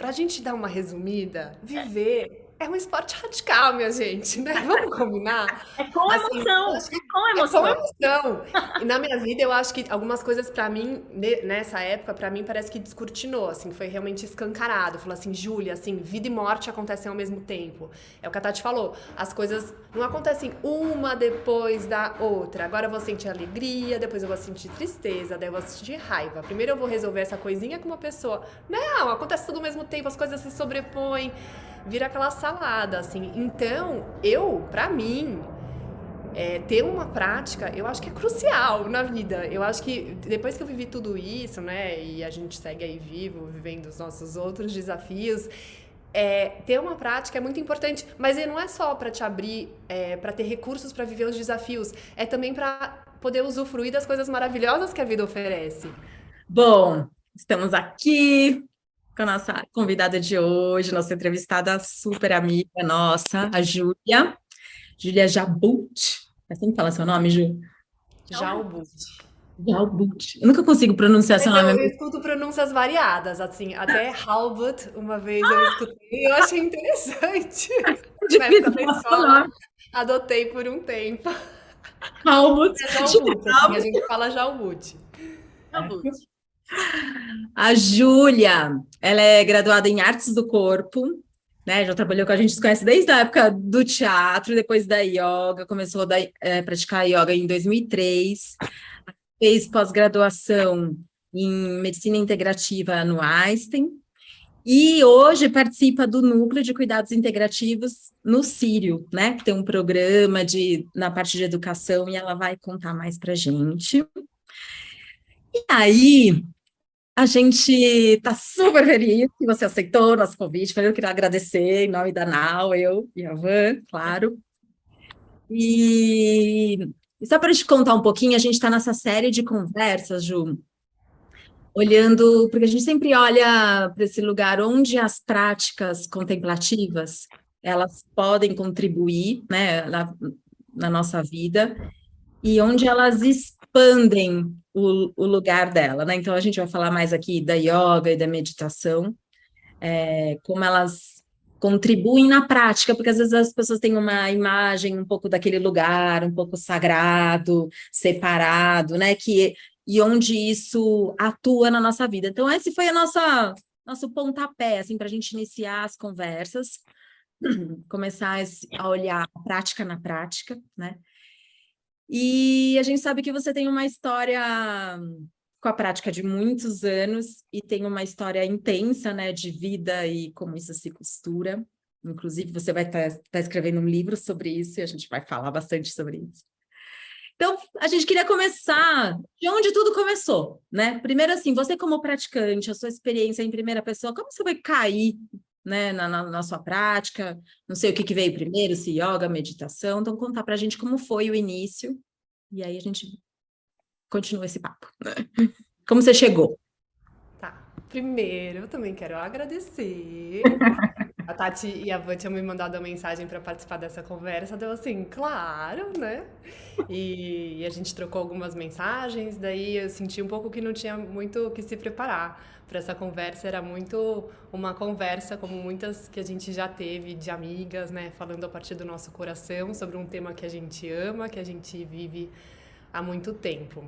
pra gente dar uma resumida, viver é um esporte radical, minha gente, né? Vamos combinar? É com Assim, eu emoção, acho é que com é com emoção. emoção. E na minha vida, eu acho que algumas coisas pra mim, nessa época, pra mim parece que descortinou, assim, foi realmente escancarado. Falou assim, Júlia, assim, vida e morte acontecem ao mesmo tempo. É o que a Tati falou, as coisas não acontecem uma depois da outra. Agora eu vou sentir alegria, depois eu vou sentir tristeza, daí eu vou sentir raiva. Primeiro eu vou resolver essa coisinha com uma pessoa. Não, acontece tudo ao mesmo tempo, as coisas se sobrepõem, vira aquela salada, assim. Então, pra mim, ter uma prática, eu acho que é crucial na vida. Eu acho que depois que eu vivi tudo isso, né, e a gente segue aí vivo, vivendo os nossos outros desafios, ter uma prática é muito importante, mas não é só para te abrir, para ter recursos para viver os desafios, é também para poder usufruir das coisas maravilhosas que a vida oferece. Bom, estamos aqui com a nossa convidada de hoje, nossa entrevistada super amiga nossa, a Júlia Jabut. É assim que fala seu nome, Ju? Já o boot. Jabut. Eu nunca consigo pronunciar seu Mas nome. eu escuto pronúncias variadas, assim, até Halbut, uma vez eu escutei e eu achei interessante. É Na época difícil da falar seu escola, nome. adotei por um tempo. Albut. É Jalbut, assim, a gente fala Jalbut. A Júlia, ela é graduada em Artes do Corpo, né? Já trabalhou com a gente, se conhece desde a época do teatro, depois da yoga, começou a praticar yoga em 2003, fez pós-graduação em Medicina Integrativa no Einstein, e hoje participa do Núcleo de Cuidados Integrativos no Sírio, né? Que tem um programa na parte de educação, e ela vai contar mais para a gente. E aí, a gente está super feliz que você aceitou o nosso convite. Eu queria agradecer em nome da Nau, eu e a Van, claro. E, e só para te contar um pouquinho, a gente está nessa série de conversas, Ju, olhando, porque a gente sempre olha para esse lugar onde as práticas contemplativas elas podem contribuir, né, na nossa vida e onde elas expandem o lugar dela, né? Então a gente vai falar mais aqui da yoga e da meditação, como elas contribuem na prática, porque às vezes as pessoas têm uma imagem um pouco daquele lugar, um pouco sagrado, separado, né? E onde isso atua na nossa vida. Então, esse foi a nosso pontapé, assim, para a gente iniciar as conversas, começar a olhar a prática na prática, né? E a gente sabe que você tem uma história com a prática de muitos anos e tem uma história intensa, né, de vida e como isso se costura. Inclusive, você vai estar escrevendo um livro sobre isso e a gente vai falar bastante sobre isso. Então, a gente queria começar de onde tudo começou, né? Primeiro, assim, você como praticante, a sua experiência em primeira pessoa, como você vai cair, né, na sua prática? Não sei o que veio primeiro, se yoga, meditação. Então, contar para a gente como foi o início e aí a gente continua esse papo. Como você chegou? Tá. Primeiro, eu também quero agradecer. A Tati e a Van tinham me mandado uma mensagem para participar dessa conversa, deu assim, claro, né? E a gente trocou algumas mensagens, daí eu senti um pouco que não tinha muito o que se preparar para essa conversa, era muito uma conversa como muitas que a gente já teve de amigas, né, falando a partir do nosso coração sobre um tema que a gente ama, que a gente vive há muito tempo.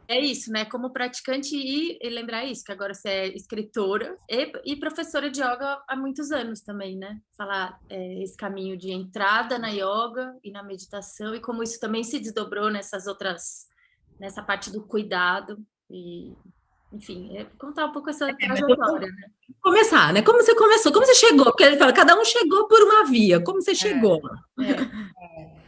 É isso, né? Como praticante e lembrar isso, que agora você é escritora e professora de yoga há muitos anos também, né? Falar esse caminho de entrada na yoga e na meditação e como isso também se desdobrou nessa parte do cuidado e, enfim, contar um pouco essa trajetória, né? Começar, né? Como você começou? Como você chegou? Porque ele fala, cada um chegou por uma via. Como você chegou? É.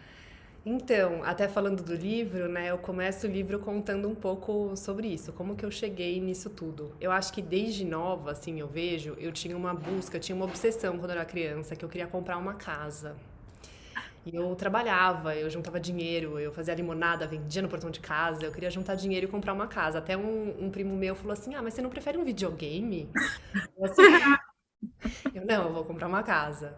Então, até falando do livro, né, eu começo o livro contando um pouco sobre isso, como que eu cheguei nisso tudo. Eu acho que desde nova, assim, eu vejo, eu tinha uma busca, tinha uma obsessão quando eu era criança, que eu queria comprar uma casa. E eu trabalhava, eu juntava dinheiro, eu fazia limonada, vendia no portão de casa, eu queria juntar dinheiro e comprar uma casa. Até um primo meu falou assim, ah, mas você não prefere um videogame? Eu, assim, não, eu vou comprar uma casa.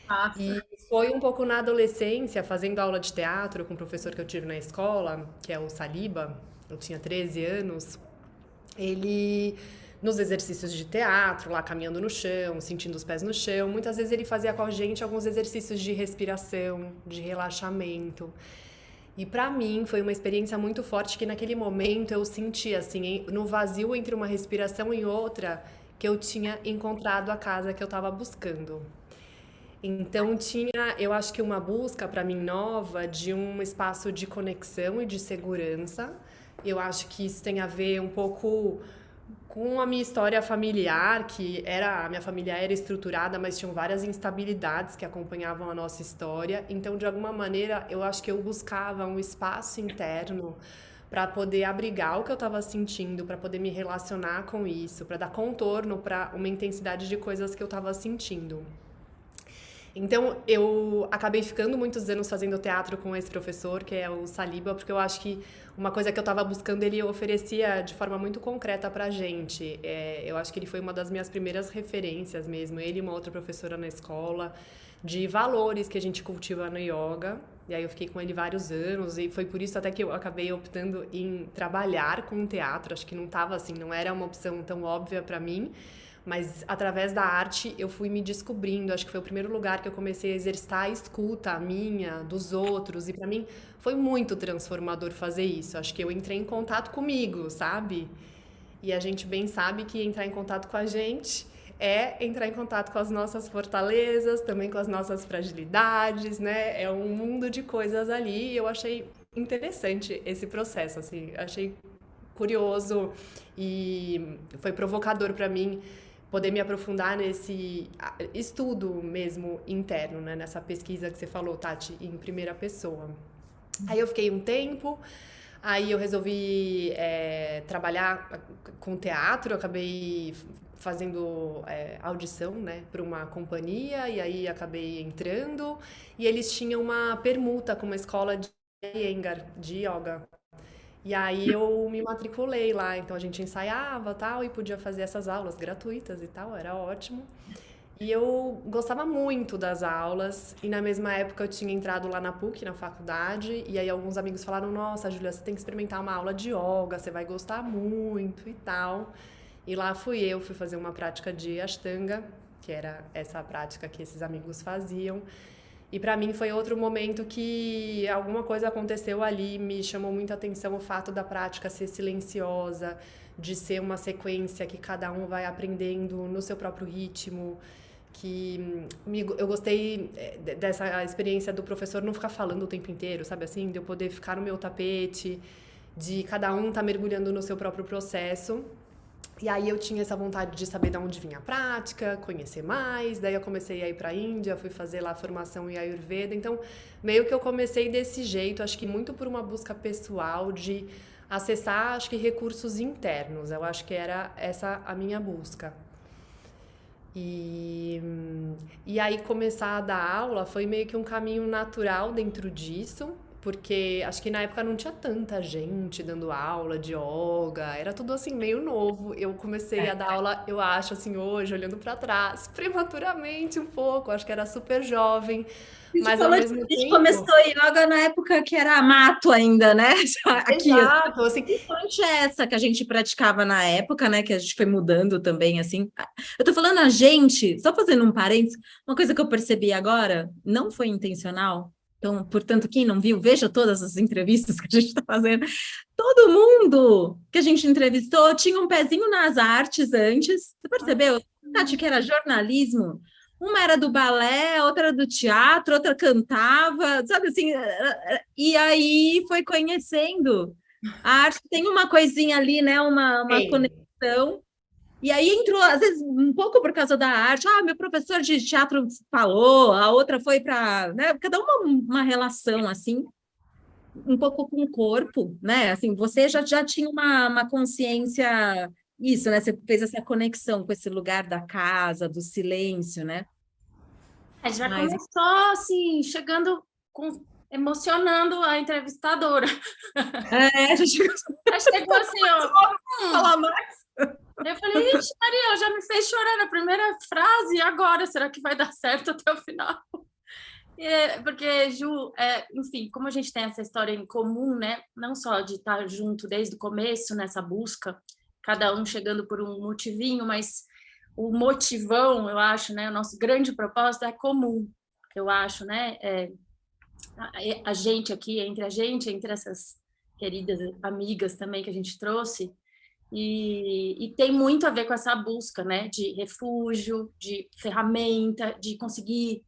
Massa. E foi um pouco na adolescência, fazendo aula de teatro com o professor que eu tive na escola, que é o Saliba, eu tinha 13 anos. Ele nos exercícios de teatro, lá caminhando no chão, sentindo os pés no chão. Muitas vezes ele fazia com a gente alguns exercícios de respiração, de relaxamento. E pra mim foi uma experiência muito forte que naquele momento eu senti assim, no vazio entre uma respiração e outra, que eu tinha encontrado a casa que eu estava buscando. Então tinha, eu acho que uma busca para mim nova de um espaço de conexão e de segurança. Eu acho que isso tem a ver um pouco com a minha história familiar, que era, a minha família era estruturada, mas tinham várias instabilidades que acompanhavam a nossa história. Então, de alguma maneira, eu acho que eu buscava um espaço interno para poder abrigar o que eu estava sentindo, para poder me relacionar com isso, para dar contorno para uma intensidade de coisas que eu estava sentindo. Então, eu acabei ficando muitos anos fazendo teatro com esse professor, que é o Saliba, porque eu acho que uma coisa que eu estava buscando, ele oferecia de forma muito concreta pra gente. Eu acho que ele foi uma das minhas primeiras referências mesmo, ele e uma outra professora na escola, de valores que a gente cultiva no yoga. E aí eu fiquei com ele vários anos, e foi por isso até que eu acabei optando em trabalhar com teatro. Acho que não estava assim, não era uma opção tão óbvia pra mim. Mas através da arte eu fui me descobrindo. Acho que foi o primeiro lugar que eu comecei a exercitar a escuta, a minha, dos outros. E pra mim foi muito transformador fazer isso. Acho que eu entrei em contato comigo, sabe? E a gente bem sabe que entrar em contato com a gente é entrar em contato com as nossas fortalezas, também com as nossas fragilidades, né? É um mundo de coisas ali. E eu achei interessante esse processo, assim. Achei curioso e foi provocador para mim poder me aprofundar nesse estudo mesmo interno, né? Nessa pesquisa que você falou, Tati, em primeira pessoa. Aí eu fiquei um tempo, aí eu resolvi trabalhar com teatro, eu acabei fazendo audição, né, para uma companhia, e aí acabei entrando, e eles tinham uma permuta com uma escola de Iyengar, de yoga. E aí eu me matriculei lá, então a gente ensaiava tal e podia fazer essas aulas gratuitas e tal, era ótimo. E eu gostava muito das aulas e na mesma época eu tinha entrado lá na PUC, na faculdade, e aí alguns amigos falaram: "Nossa, Júlia, você tem que experimentar uma aula de yoga, você vai gostar muito e tal". E lá fui fazer uma prática de Ashtanga, que era essa prática que esses amigos faziam. E para mim foi outro momento que alguma coisa aconteceu ali, me chamou muita atenção o fato da prática ser silenciosa, de ser uma sequência que cada um vai aprendendo no seu próprio ritmo, eu gostei dessa experiência do professor não ficar falando o tempo inteiro, sabe assim, de eu poder ficar no meu tapete, de cada um estar mergulhando no seu próprio processo. E aí eu tinha essa vontade de saber de onde vinha a prática, conhecer mais, daí eu comecei a ir para a Índia, fui fazer lá a formação em Ayurveda, então meio que eu comecei desse jeito, acho que muito por uma busca pessoal de acessar, acho que recursos internos, eu acho que era essa a minha busca. E aí começar a dar aula foi meio que um caminho natural dentro disso, porque acho que na época não tinha tanta gente dando aula de yoga, era tudo assim meio novo. Eu comecei a dar aula, eu acho assim hoje, olhando para trás, prematuramente um pouco, acho que era super jovem, mas ao mesmo A gente tempo. começou yoga na época que era mato ainda, né? Aqui, Exato, assim, principalmente essa que a gente praticava na época, né? Que a gente foi mudando também, assim. Eu tô falando a gente, só fazendo um parênteses, uma coisa que eu percebi agora, não foi intencional. Então, portanto, quem não viu, veja todas as entrevistas que a gente está fazendo. Todo mundo que a gente entrevistou tinha um pezinho nas artes antes. Você percebeu? Tati, que era jornalismo. Uma era do balé, outra era do teatro, outra cantava, sabe assim? E aí foi conhecendo. A arte tem uma coisinha ali, né? Uma conexão. E aí entrou, às vezes, um pouco por causa da arte. Ah, meu professor de teatro falou, a outra foi para, né? Cada uma relação, assim, um pouco com o corpo, né? Assim, você já tinha uma consciência, isso, né? Você fez essa conexão com esse lugar da casa, do silêncio, né? Já Mas começou assim, emocionando a entrevistadora. já chegou Já chegou assim, ó. a falar mais. Eu falei, ixi, Maria, já me fez chorar na primeira frase, e agora? Será que vai dar certo até o final? Porque, Ju, enfim, como a gente tem essa história em comum, né? Não só de estar junto desde o começo nessa busca, cada um chegando por um motivinho, mas o motivão, eu acho, né, o nosso grande propósito é comum, eu acho, né, a gente aqui, entre essas queridas amigas também que a gente trouxe, e tem muito a ver com essa busca, né, de refúgio, de ferramenta, de conseguir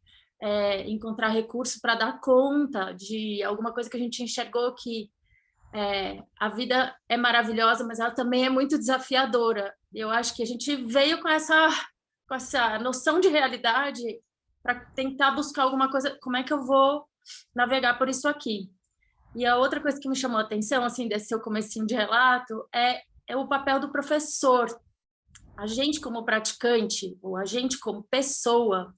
encontrar recursos para dar conta de alguma coisa que a gente enxergou que a vida é maravilhosa, mas ela também é muito desafiadora. Eu acho que a gente veio com essa noção de realidade para tentar buscar alguma coisa, como é que eu vou navegar por isso aqui? E a outra coisa que me chamou a atenção, assim, desse seu comecinho de relato, é o papel do professor. A gente como praticante, ou a gente como pessoa,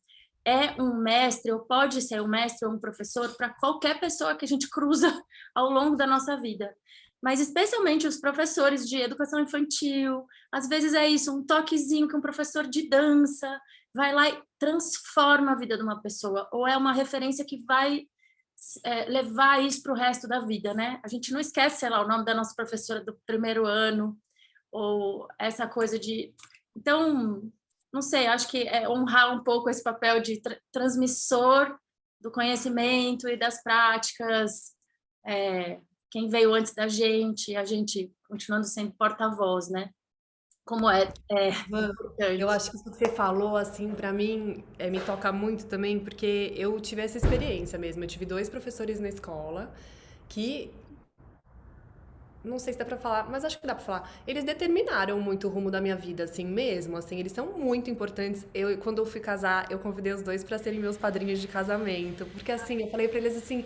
é um mestre, ou pode ser um mestre ou um professor para qualquer pessoa que a gente cruza ao longo da nossa vida. Mas especialmente os professores de educação infantil, às vezes é isso, um toquezinho que um professor de dança vai lá e transforma a vida de uma pessoa, ou é uma referência que vai levar isso para o resto da vida, né? A gente não esquece, sei lá, o nome da nossa professora do primeiro ano, ou essa coisa de... Então, não sei, acho que é honrar um pouco esse papel de transmissor do conhecimento e das práticas, quem veio antes da gente, a gente continuando sendo porta-voz, né? Como importante. Eu acho que isso que você falou, assim, pra mim, me toca muito também, porque eu tive essa experiência mesmo. Eu tive 2 professores na escola que, não sei se dá pra falar, mas acho que dá pra falar. Eles determinaram muito o rumo da minha vida, assim, mesmo, assim, eles são muito importantes. Quando eu fui casar, eu convidei os 2 pra serem meus padrinhos de casamento, porque, assim, eu falei pra eles, assim,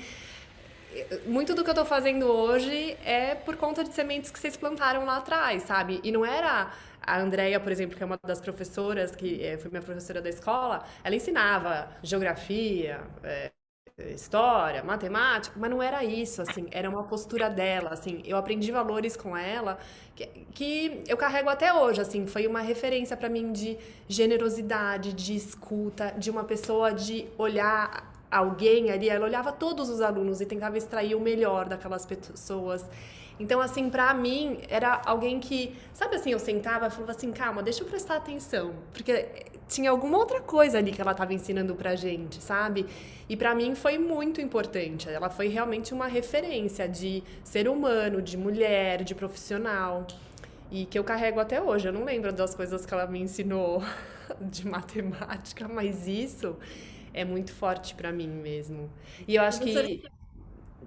muito do que eu tô fazendo hoje é por conta de sementes que vocês plantaram lá atrás, sabe? E não era a Andrea, por exemplo, que é uma das professoras, que foi minha professora da escola, ela ensinava geografia, história, matemática, mas não era isso, assim, era uma postura dela, assim, eu aprendi valores com ela que eu carrego até hoje, assim, foi uma referência pra mim de generosidade, de escuta, de uma pessoa de olhar alguém ali, ela olhava todos os alunos e tentava extrair o melhor daquelas pessoas. Então, assim, pra mim, era alguém que, sabe assim, eu sentava e falava assim, calma, deixa eu prestar atenção, porque tinha alguma outra coisa ali que ela estava ensinando pra gente, sabe? E pra mim foi muito importante. Ela foi realmente uma referência de ser humano, de mulher, de profissional, e que eu carrego até hoje. Eu não lembro das coisas que ela me ensinou de matemática, mas isso é muito forte pra mim mesmo. E eu acho que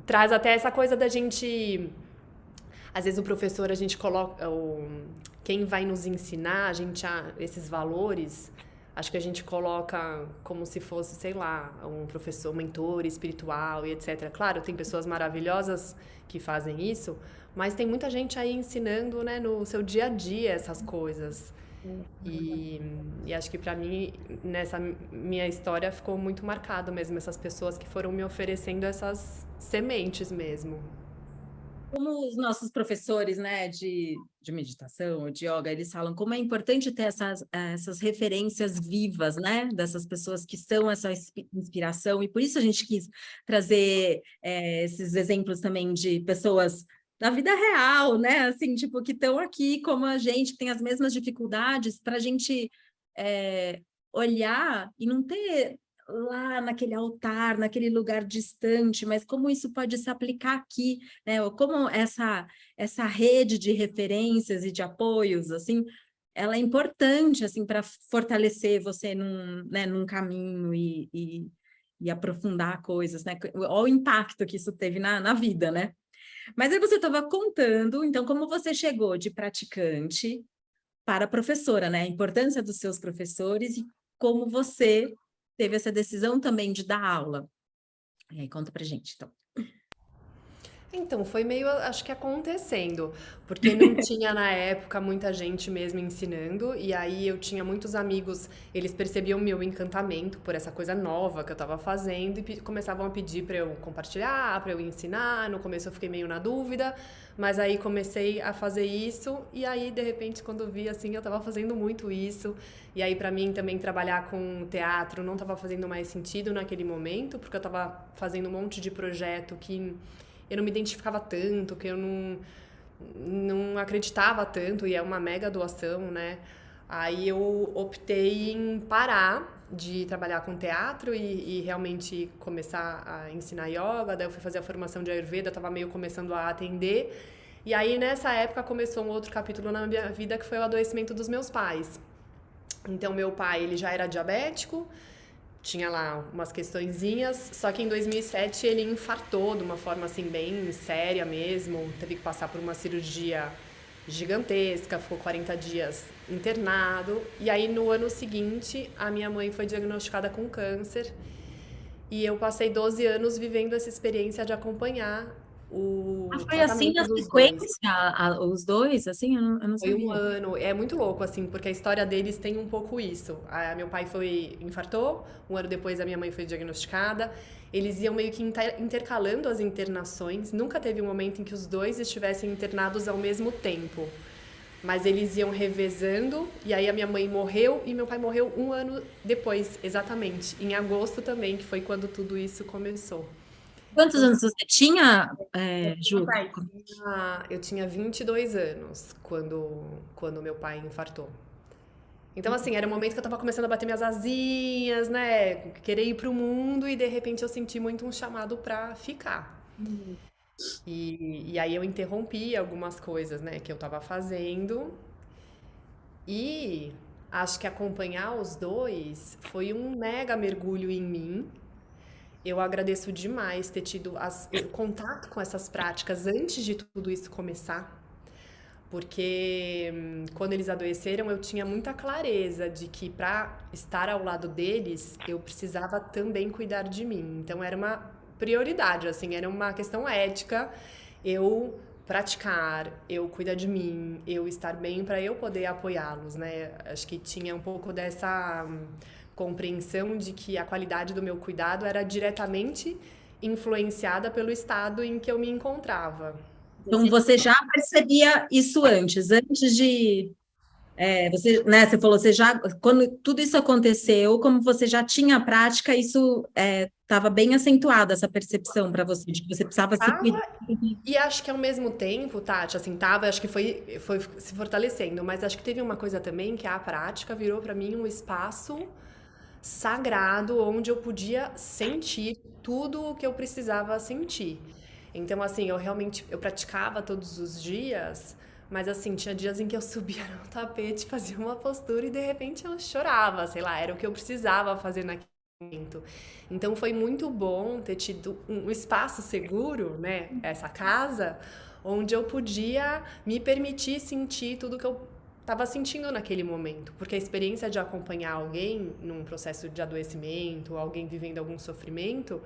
traz até essa coisa da gente... Às vezes o professor, a gente coloca... Quem vai nos ensinar, a gente, esses valores, acho que a gente coloca como se fosse, sei lá, um professor, um mentor espiritual e etc. Claro, tem pessoas maravilhosas que fazem isso, mas tem muita gente aí ensinando, né, no seu dia a dia essas coisas. E acho que pra mim, nessa minha história, ficou muito marcado mesmo essas pessoas que foram me oferecendo essas sementes mesmo. Como os nossos professores, né, de meditação ou de yoga, eles falam como é importante ter essas referências vivas, né, dessas pessoas que são essa inspiração, e por isso a gente quis trazer esses exemplos também de pessoas da vida real, né, assim, tipo, que estão aqui como a gente, que tem as mesmas dificuldades, para a gente olhar e não ter lá naquele altar, naquele lugar distante, mas como isso pode se aplicar aqui, né? Ou como essa rede de referências e de apoios, assim, ela é importante, assim, para fortalecer você num caminho e aprofundar coisas, né? Olha o impacto que isso teve na vida, né? Mas aí você estava contando, então, como você chegou de praticante para professora, né? A importância dos seus professores e como você teve essa decisão também de dar aula. E aí, conta pra gente, então. Então, foi meio, acho que acontecendo, porque não tinha na época muita gente mesmo ensinando, e aí eu tinha muitos amigos, eles percebiam meu encantamento por essa coisa nova que eu tava fazendo e começavam a pedir para eu compartilhar, para eu ensinar. No começo eu fiquei meio na dúvida, mas aí comecei a fazer isso, e aí de repente quando eu vi assim, eu tava fazendo muito isso, e aí para mim também trabalhar com teatro não tava fazendo mais sentido naquele momento, porque eu tava fazendo um monte de projeto que eu não me identificava tanto, que eu não acreditava tanto e é uma mega doação, né? Aí eu optei em parar de trabalhar com teatro e realmente começar a ensinar yoga. Daí eu fui fazer a formação de Ayurveda, estava meio começando a atender. E aí nessa época começou um outro capítulo na minha vida que foi o adoecimento dos meus pais. Então meu pai, ele já era diabético, tinha lá umas questõezinhas, só que em 2007 ele infartou de uma forma assim bem séria mesmo, teve que passar por uma cirurgia gigantesca, ficou 40 dias internado, e aí no ano seguinte a minha mãe foi diagnosticada com câncer, e eu passei 12 anos vivendo essa experiência de acompanhar o Foi assim tratamento na dos dois. sequência, os dois, assim, eu não Foi um sabia. ano, é muito louco, assim, porque a história deles tem um pouco isso. Meu pai infartou, um ano depois a minha mãe foi diagnosticada. Eles iam meio que intercalando as internações. Nunca teve um momento em que os dois estivessem internados ao mesmo tempo. Mas eles iam revezando, e aí a minha mãe morreu e meu pai morreu um ano depois, exatamente. Em agosto também, que foi quando tudo isso começou. Quantos Então, anos você tinha, Ju? Vai. eu tinha 22 anos quando meu pai infartou. Então, assim, era um momento que eu tava começando a bater minhas asinhas, né? Querer ir pro mundo e de repente eu senti muito um chamado pra ficar. E aí eu interrompi algumas coisas, né, que eu tava fazendo. E acho que acompanhar os dois foi um mega mergulho em mim. Eu agradeço demais ter tido o contato com essas práticas antes de tudo isso começar. Porque quando eles adoeceram, eu tinha muita clareza de que para estar ao lado deles, eu precisava também cuidar de mim. Então era uma prioridade, assim, era uma questão ética eu praticar, eu cuidar de mim, eu estar bem para eu poder apoiá-los, né? Acho que tinha um pouco dessa compreensão de que a qualidade do meu cuidado era diretamente influenciada pelo estado em que eu me encontrava. Então, você já percebia isso antes de... você, né, você falou, você já, quando tudo isso aconteceu, como você já tinha a prática, isso estava bem acentuada, essa percepção para você, de que você precisava se cuidar. E acho que ao mesmo tempo, Tati, assim, acho que foi se fortalecendo, mas acho que teve uma coisa também que a prática virou para mim um espaço sagrado onde eu podia sentir tudo o que eu precisava sentir. Então, assim, eu praticava todos os dias, mas assim, tinha dias em que eu subia no tapete, fazia uma postura e de repente eu chorava, sei lá, era o que eu precisava fazer naquele momento. Então foi muito bom ter tido um espaço seguro, né, essa casa, onde eu podia me permitir sentir tudo que eu estava sentindo naquele momento, porque a experiência de acompanhar alguém num processo de adoecimento, alguém vivendo algum sofrimento,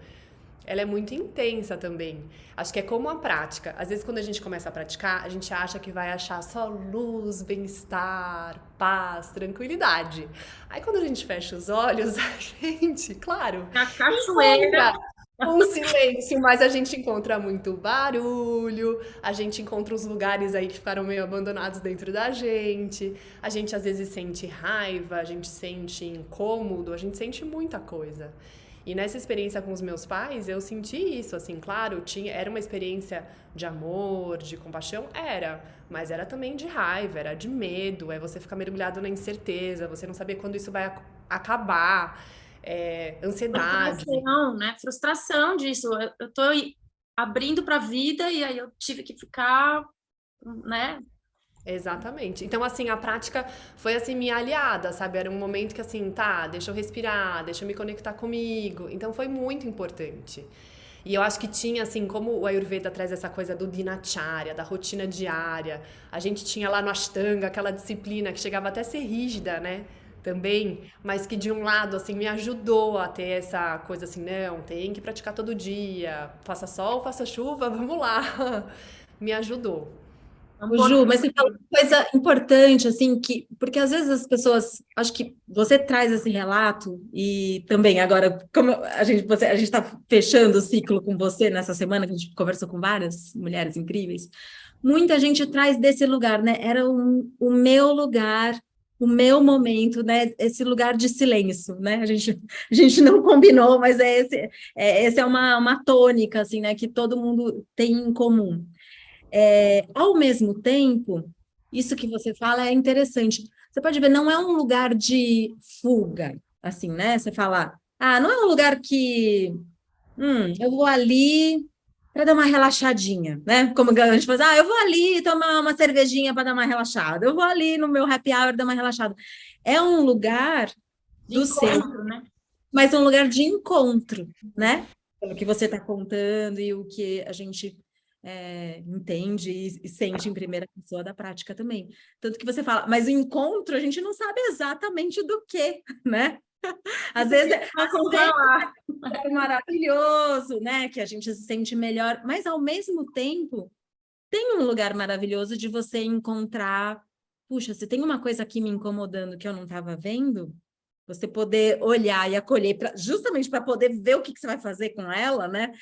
ela é muito intensa também. Acho que é como a prática. Às vezes, quando a gente começa a praticar, a gente acha que vai achar só luz, bem-estar, paz, tranquilidade. Aí, quando a gente fecha os olhos, a gente, claro, A cachoeira. um silêncio, mas a gente encontra muito barulho, a gente encontra os lugares aí que ficaram meio abandonados dentro da gente, a gente às vezes sente raiva, a gente sente incômodo, a gente sente muita coisa. E nessa experiência com os meus pais, eu senti isso, assim, claro, era uma experiência de amor, de compaixão, mas era também de raiva, era de medo, é você ficar mergulhado na incerteza, você não saber quando isso vai acabar, ansiedade. Frustração, né? Frustração disso. Eu tô abrindo para a vida e aí eu tive que ficar, né? Exatamente. Então, assim, a prática foi, assim, minha aliada, sabe? Era um momento que, assim, tá, deixa eu respirar, deixa eu me conectar comigo. Então, foi muito importante. E eu acho que tinha, assim, como o Ayurveda traz essa coisa do dinacharya, da rotina diária. A gente tinha lá no Ashtanga aquela disciplina que chegava até a ser rígida, né? Também, mas que de um lado, assim, me ajudou a ter essa coisa assim, não, tem que praticar todo dia, faça sol, faça chuva, vamos lá. Me ajudou. Ô, Ju, mas você falou uma coisa importante, assim, porque às vezes as pessoas, acho que você traz esse relato, e também agora, como a gente está fechando o ciclo com você nessa semana, que a gente conversou com várias mulheres incríveis, muita gente traz desse lugar, né? Era o meu lugar, o meu momento, né? Esse lugar de silêncio, né? A gente não combinou, mas essa é uma tônica, assim, né? Que todo mundo tem em comum. Ao mesmo tempo, isso que você fala é interessante. Você pode ver, não é um lugar de fuga, assim, né? Você fala, não é um lugar que eu vou ali para dar uma relaxadinha, né? Como a gente faz, eu vou ali tomar uma cervejinha para dar uma relaxada, eu vou ali no meu happy hour dar uma relaxada. É um lugar De do ser, encontro, né? mas um lugar de encontro, né? O que você está contando e o que a gente entende e sente em primeira pessoa da prática também. Tanto que você fala, mas o encontro a gente não sabe exatamente do que, né? Às vezes Vai controlar. é maravilhoso, né? Que a gente se sente melhor, mas ao mesmo tempo tem um lugar maravilhoso de você encontrar, puxa, se tem uma coisa aqui me incomodando que eu não estava vendo, você poder olhar e acolher justamente para poder ver o que você vai fazer com ela, né?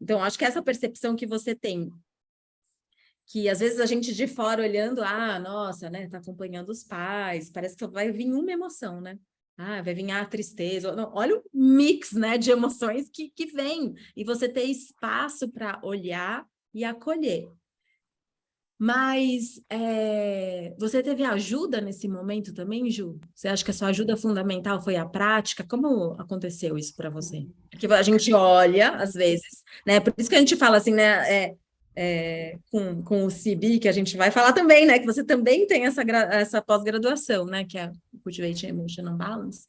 Então, acho que essa percepção que você tem, que às vezes a gente de fora olhando, nossa, né? Tá acompanhando os pais, parece que vai vir uma emoção, né? Vai vir a tristeza. Não, olha o mix, né, de emoções que vem. E você ter espaço para olhar e acolher. Mas você teve ajuda nesse momento também, Ju? Você acha que a sua ajuda fundamental foi a prática? Como aconteceu isso para você? Porque a gente olha, às vezes, né? Por isso que a gente fala assim, né? Com o CB, que a gente vai falar também, né? Que você também tem essa pós-graduação, né? Que é o Cultivating Emotional Balance.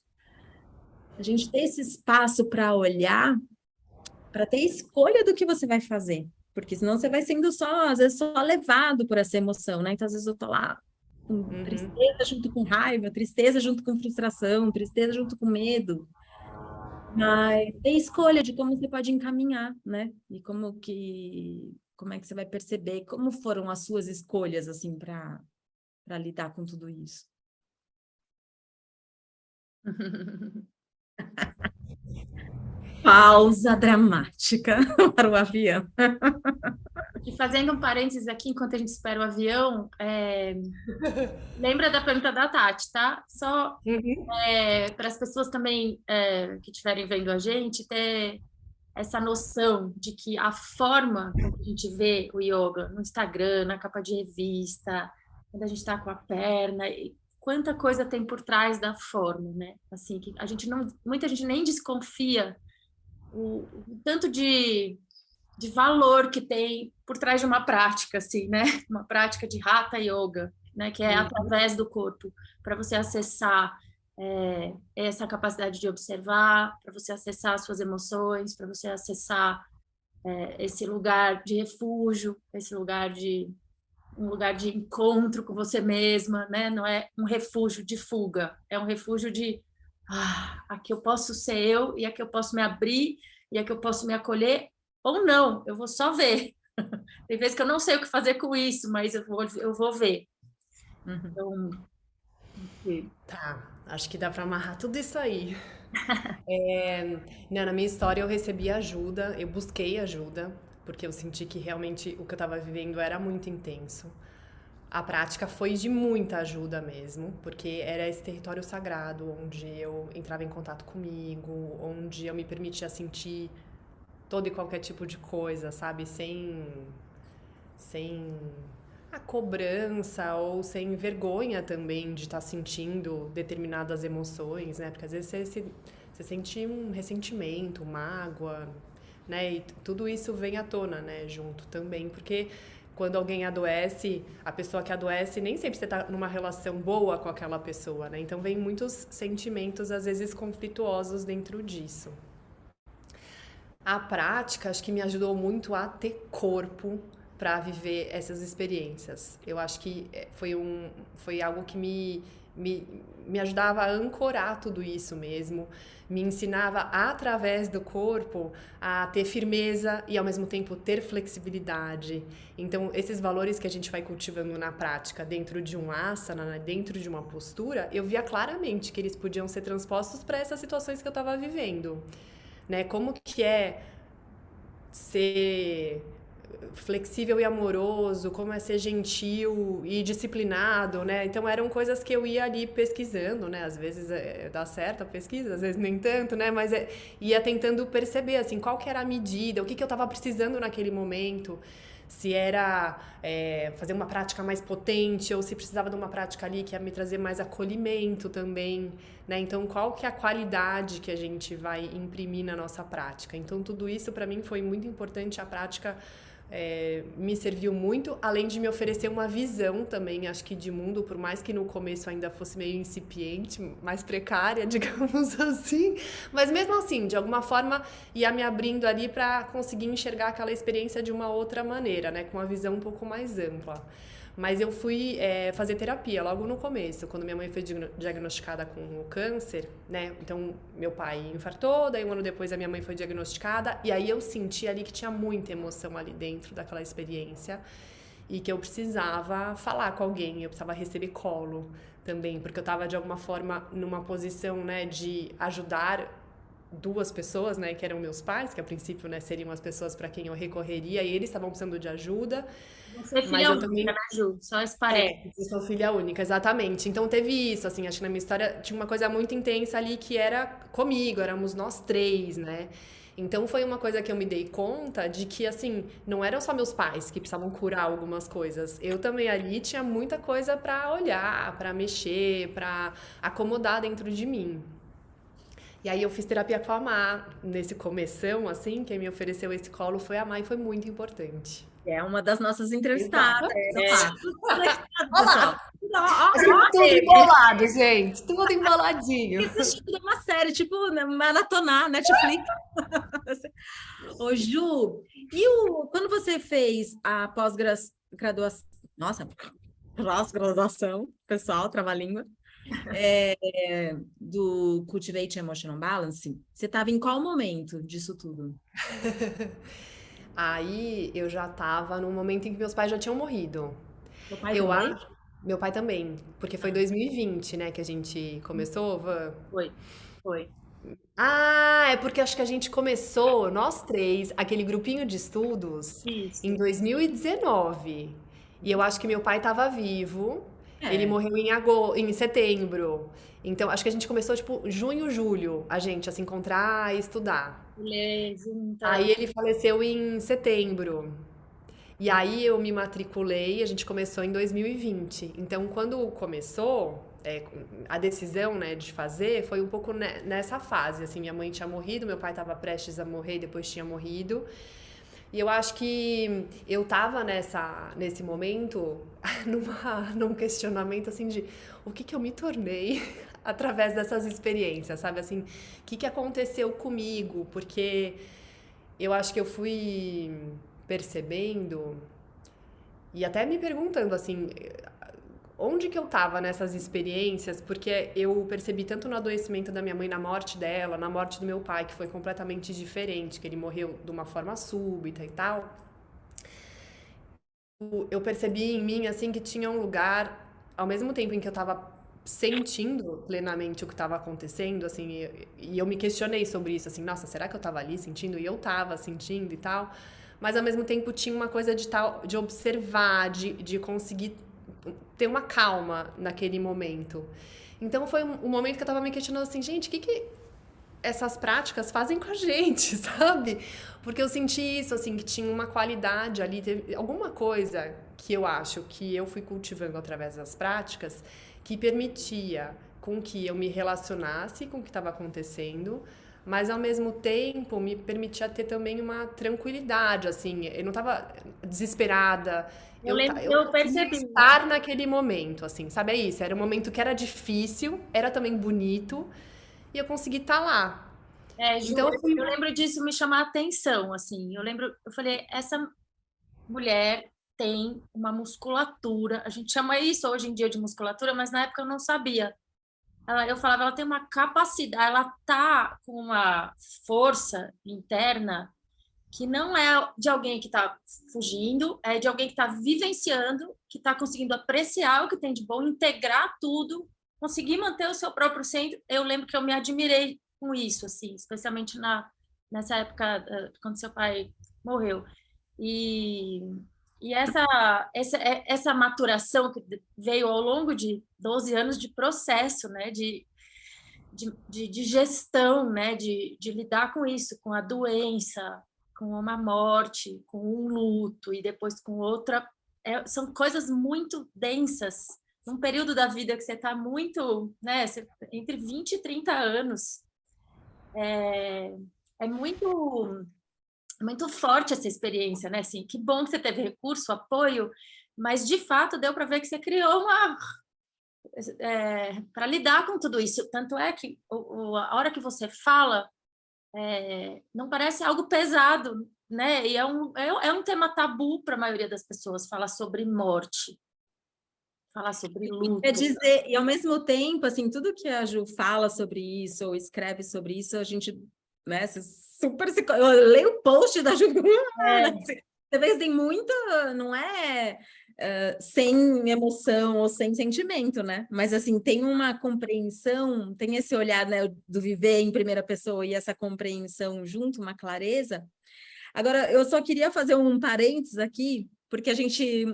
A gente ter esse espaço para olhar, para ter escolha do que você vai fazer. Porque senão você vai sendo às vezes, só levado por essa emoção, né? Então, às vezes eu tô lá com tristeza junto com raiva, tristeza junto com frustração, tristeza junto com medo. Mas tem escolha de como você pode encaminhar, né? E como é que você vai perceber como foram as suas escolhas, assim, para lidar com tudo isso. Pausa dramática para o avião. E fazendo um parênteses aqui, enquanto a gente espera o avião, lembra da pergunta da Tati, tá? Só para as pessoas também que estiverem vendo a gente ter essa noção de que a forma como a gente vê o yoga no Instagram, na capa de revista, quando a gente está com a perna, e quanta coisa tem por trás da forma, né? Assim, que muita gente nem desconfia o tanto de valor que tem por trás de uma prática, assim, né? Uma prática de Hatha Yoga, né? Que é através do corpo, para você acessar essa capacidade de observar, para você acessar as suas emoções, para você acessar esse lugar de refúgio, esse lugar um lugar de encontro com você mesma, né? Não é um refúgio de fuga, é um refúgio de aqui eu posso ser eu, e aqui eu posso me abrir, e aqui eu posso me acolher, ou não, eu vou só ver. Tem vezes que eu não sei o que fazer com isso, mas eu vou ver. Então, Tá, acho que dá para amarrar tudo isso aí. Na minha história eu recebi ajuda, eu busquei ajuda, porque eu senti que realmente o que eu estava vivendo era muito intenso. A prática foi de muita ajuda mesmo, porque era esse território sagrado, onde eu entrava em contato comigo, onde eu me permitia sentir todo e qualquer tipo de coisa, sabe? Sem a cobrança ou sem vergonha também de estar sentindo determinadas emoções, né? Porque às vezes você sente um ressentimento, mágoa, né? E tudo isso vem à tona, né? Junto também, porque quando alguém adoece, a pessoa que adoece, nem sempre você tá numa relação boa com aquela pessoa, né? Então vem muitos sentimentos, às vezes, conflituosos dentro disso. A prática, acho que me ajudou muito a ter corpo para viver essas experiências. Eu acho que foi algo que me ajudava a ancorar tudo isso mesmo, me ensinava através do corpo a ter firmeza e ao mesmo tempo ter flexibilidade. Então, esses valores que a gente vai cultivando na prática dentro de um asana, né, dentro de uma postura, eu via claramente que eles podiam ser transpostos para essas situações que eu estava vivendo. Né? Como que é ser flexível e amoroso, como é ser gentil e disciplinado, né? Então eram coisas que eu ia ali pesquisando, né? Às vezes dá certo a pesquisa, às vezes nem tanto, né? Mas ia tentando perceber, assim, qual que era a medida, o que eu estava precisando naquele momento. se era fazer uma prática mais potente ou se precisava de uma prática ali que ia me trazer mais acolhimento também, né? Então, qual que é a qualidade que a gente vai imprimir na nossa prática? Então, tudo isso para mim foi muito importante. A prática me serviu muito, além de me oferecer uma visão também, acho que de mundo, por mais que no começo ainda fosse meio incipiente, mais precária, digamos assim, mas mesmo assim, de alguma forma, ia me abrindo ali para conseguir enxergar aquela experiência de uma outra maneira, né, com uma visão um pouco mais ampla. Mas eu fui fazer terapia logo no começo, quando minha mãe foi diagnosticada com o câncer, né? Então, meu pai infartou, daí um ano depois a minha mãe foi diagnosticada, e aí eu senti ali que tinha muita emoção ali dentro daquela experiência e que eu precisava falar com alguém, eu precisava receber colo também, porque eu estava de alguma forma numa posição, né, de ajudar duas pessoas, né, que eram meus pais, que a princípio, né, seriam as pessoas para quem eu recorreria, e eles estavam precisando de ajuda. Você é Mas filha eu única, também né, Ju? Só esse parênteses. eu sou filha única, exatamente. Então teve isso, assim, acho que na minha história tinha uma coisa muito intensa ali que era comigo, éramos nós três, né? Então foi uma coisa que eu me dei conta de que, assim, não eram só meus pais que precisavam curar algumas coisas. Eu também ali tinha muita coisa pra olhar, pra mexer, pra acomodar dentro de mim. E aí eu fiz terapia com a Má, nesse começão, assim, quem me ofereceu esse colo foi a Má e foi muito importante. É uma das nossas entrevistadas. Exatamente. Tudo conectado, Olá! pessoal. Ó, A gente tudo embolado, gente. Tudo emboladinho. assistindo uma série, tipo, né, maratonar, Netflix. Ô, Ju, quando você fez a pós-graduação, nossa, pós-graduação, pessoal, trava-língua, do Cultivate Emotional Balance, você estava em qual momento disso tudo? Aí eu já tava no momento em que meus pais já tinham morrido. Seu pai Eu também? acho. Meu pai também, porque foi 2020, né, que a gente começou, Van. Foi. Ah, é porque acho que a gente começou, nós três, aquele grupinho de estudos em Isso. 2019. E eu acho que meu pai estava vivo. Ele É. morreu em setembro. Então, acho que a gente começou, tipo, junho, julho, a gente a se encontrar e estudar. Beleza, então. Aí ele faleceu em setembro. E aí eu me matriculei, a gente começou em 2020. Então, quando começou, a decisão, né, de fazer foi um pouco nessa fase. Assim, minha mãe tinha morrido, meu pai estava prestes a morrer, depois tinha morrido. E eu acho que eu tava nesse momento num questionamento assim de o que eu me tornei através dessas experiências, sabe? Assim, o que aconteceu comigo? Porque eu acho que eu fui percebendo e até me perguntando assim, onde que eu tava nessas experiências, porque eu percebi tanto no adoecimento da minha mãe, na morte dela, na morte do meu pai, que foi completamente diferente, que ele morreu de uma forma súbita e tal. Eu percebi em mim, assim, que tinha um lugar, ao mesmo tempo em que eu tava sentindo plenamente o que estava acontecendo, assim, e eu me questionei sobre isso, assim, nossa, será que eu tava ali sentindo? E eu tava sentindo e tal, mas ao mesmo tempo tinha uma coisa de observar, de conseguir ter uma calma naquele momento. Então foi um momento que eu tava me questionando assim, gente, o que essas práticas fazem com a gente, sabe? Porque eu senti isso, assim, que tinha uma qualidade ali, teve alguma coisa que eu acho que eu fui cultivando através das práticas que permitia com que eu me relacionasse com o que estava acontecendo, mas ao mesmo tempo me permitia ter também uma tranquilidade, assim, eu não estava desesperada, Eu lembro que eu eu conseguia percebi. estar naquele momento, assim, sabe? É isso, era um momento que era difícil, era também bonito, e eu consegui estar lá. Ju, Então, eu fui. eu lembro disso me chamar a atenção, assim. Eu falei, essa mulher tem uma musculatura, a gente chama isso hoje em dia de musculatura, mas na época eu não sabia. Eu falava, ela tem uma capacidade, ela tá com uma força interna que não é de alguém que está fugindo, é de alguém que está vivenciando, que está conseguindo apreciar o que tem de bom, integrar tudo, conseguir manter o seu próprio centro. Eu lembro que eu me admirei com isso, assim, especialmente nessa época, quando seu pai morreu. E essa maturação que veio ao longo de 12 anos de processo, né, de gestão, né, de lidar com isso, com a doença, com uma morte, com um luto e depois com outra. São coisas muito densas. Num período da vida que você está muito, né, entre 20 e 30 anos. É muito forte essa experiência, né? Assim, que bom que você teve recurso, apoio, mas de fato deu para ver que você criou para lidar com tudo isso. Tanto é que a hora que você fala, não parece algo pesado, né? E é um tema tabu para a maioria das pessoas, falar sobre morte, falar sobre luto. Quer dizer, e ao mesmo tempo, assim, tudo que a Ju fala sobre isso, ou escreve sobre isso, a gente, né, super... Eu leio o post da Ju, você vê que tem muita, não é sem emoção ou sem sentimento, né? Mas, assim, tem uma compreensão, tem esse olhar, né, do viver em primeira pessoa e essa compreensão junto, uma clareza. Agora, eu só queria fazer um parênteses aqui, porque a gente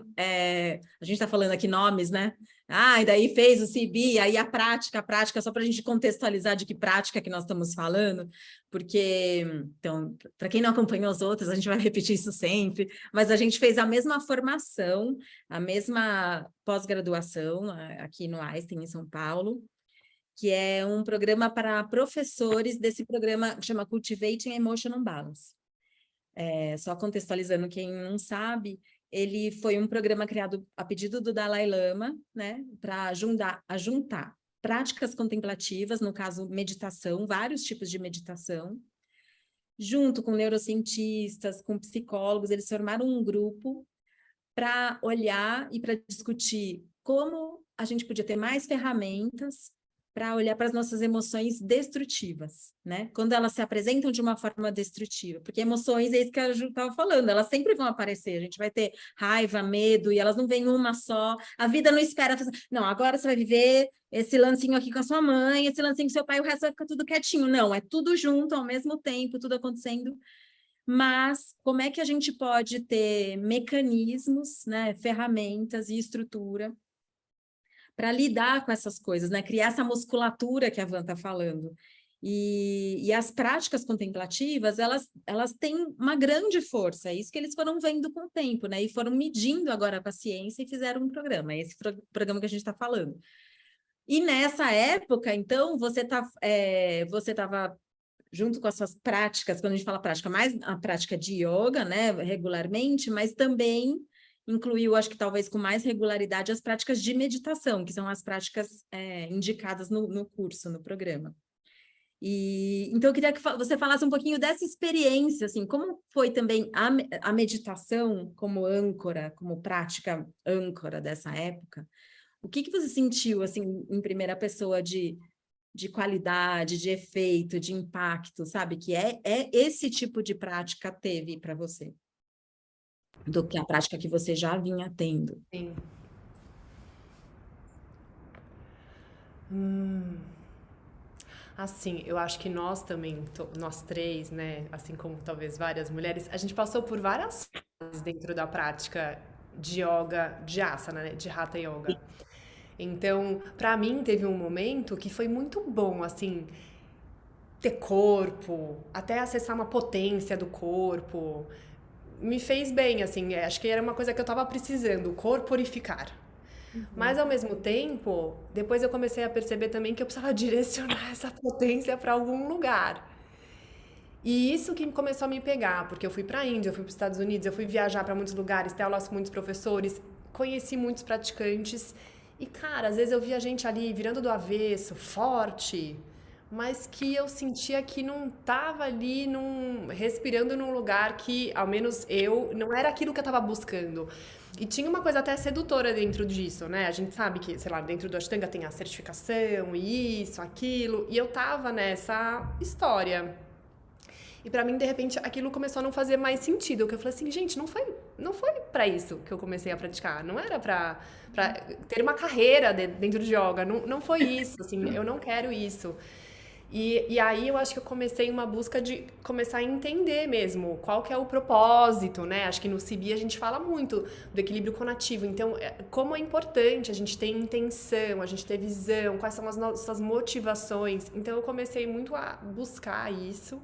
está falando aqui nomes, né? E daí fez o CB, aí a prática, só para a gente contextualizar de que prática que nós estamos falando, porque, então, para quem não acompanhou os outros, a gente vai repetir isso sempre, mas a gente fez a mesma formação, a mesma pós-graduação aqui no Einstein, em São Paulo, que é um programa para professores desse programa que chama Cultivating Emotional Balance. Só contextualizando quem não sabe, ele foi um programa criado a pedido do Dalai Lama, né, para juntar práticas contemplativas, no caso, meditação, vários tipos de meditação, junto com neurocientistas, com psicólogos, eles formaram um grupo para olhar e para discutir como a gente podia ter mais ferramentas para olhar para as nossas emoções destrutivas, né? Quando elas se apresentam de uma forma destrutiva, porque emoções, é isso que a Ju estava falando, elas sempre vão aparecer, a gente vai ter raiva, medo, e elas não vêm uma só, a vida não espera, não, agora você vai viver esse lancinho aqui com a sua mãe, esse lancinho com seu pai, o resto vai ficar tudo quietinho, não, é tudo junto, ao mesmo tempo, tudo acontecendo, mas como é que a gente pode ter mecanismos, né, ferramentas e estrutura para lidar com essas coisas, né? Criar essa musculatura que a Van está falando. E as práticas contemplativas, elas têm uma grande força, é isso que eles foram vendo com o tempo, né? E foram medindo agora com a ciência e fizeram um programa, esse programa que a gente está falando. E nessa época, então, você estava junto com as suas práticas, quando a gente fala prática, mais a prática de yoga, né, regularmente, mas também incluiu, acho que talvez com mais regularidade, as práticas de meditação, que são as práticas indicadas no curso, no programa. Então, eu queria que você falasse um pouquinho dessa experiência, assim, como foi também a meditação como âncora, como prática âncora dessa época? O que você sentiu, assim, em primeira pessoa de qualidade, de efeito, de impacto, sabe? Que esse tipo de prática teve para você? Do que a prática que você já vinha tendo. Sim. Assim, eu acho que nós também, nós três, né, assim como talvez várias mulheres, a gente passou por várias fases dentro da prática de yoga, de asana, né, de hatha yoga. Então, pra mim teve um momento que foi muito bom, assim, ter corpo, até acessar uma potência do corpo, me fez bem, assim, acho que era uma coisa que eu tava precisando, corporificar. Mas, ao mesmo tempo, depois eu comecei a perceber também que eu precisava direcionar essa potência para algum lugar. E isso que começou a me pegar, porque eu fui para a Índia, eu fui para os Estados Unidos, eu fui viajar para muitos lugares, ter aulas com muitos professores, conheci muitos praticantes. E, cara, às vezes eu via gente ali virando do avesso, forte, mas que eu sentia que não tava ali respirando num lugar que, ao menos eu, não era aquilo que eu tava buscando. E tinha uma coisa até sedutora dentro disso, né? A gente sabe que, sei lá, dentro do Ashtanga tem a certificação, isso, aquilo, e eu tava nessa história. E pra mim, de repente, aquilo começou a não fazer mais sentido. Que eu falei assim, gente, não foi pra isso que eu comecei a praticar. Não era pra ter uma carreira dentro de yoga. Não foi isso, assim, eu não quero isso. E aí eu acho que eu comecei uma busca de começar a entender mesmo qual que é o propósito, né? Acho que no CB a gente fala muito do equilíbrio conativo. Então, como é importante a gente ter intenção, a gente ter visão, quais são as nossas motivações. Então, eu comecei muito a buscar isso.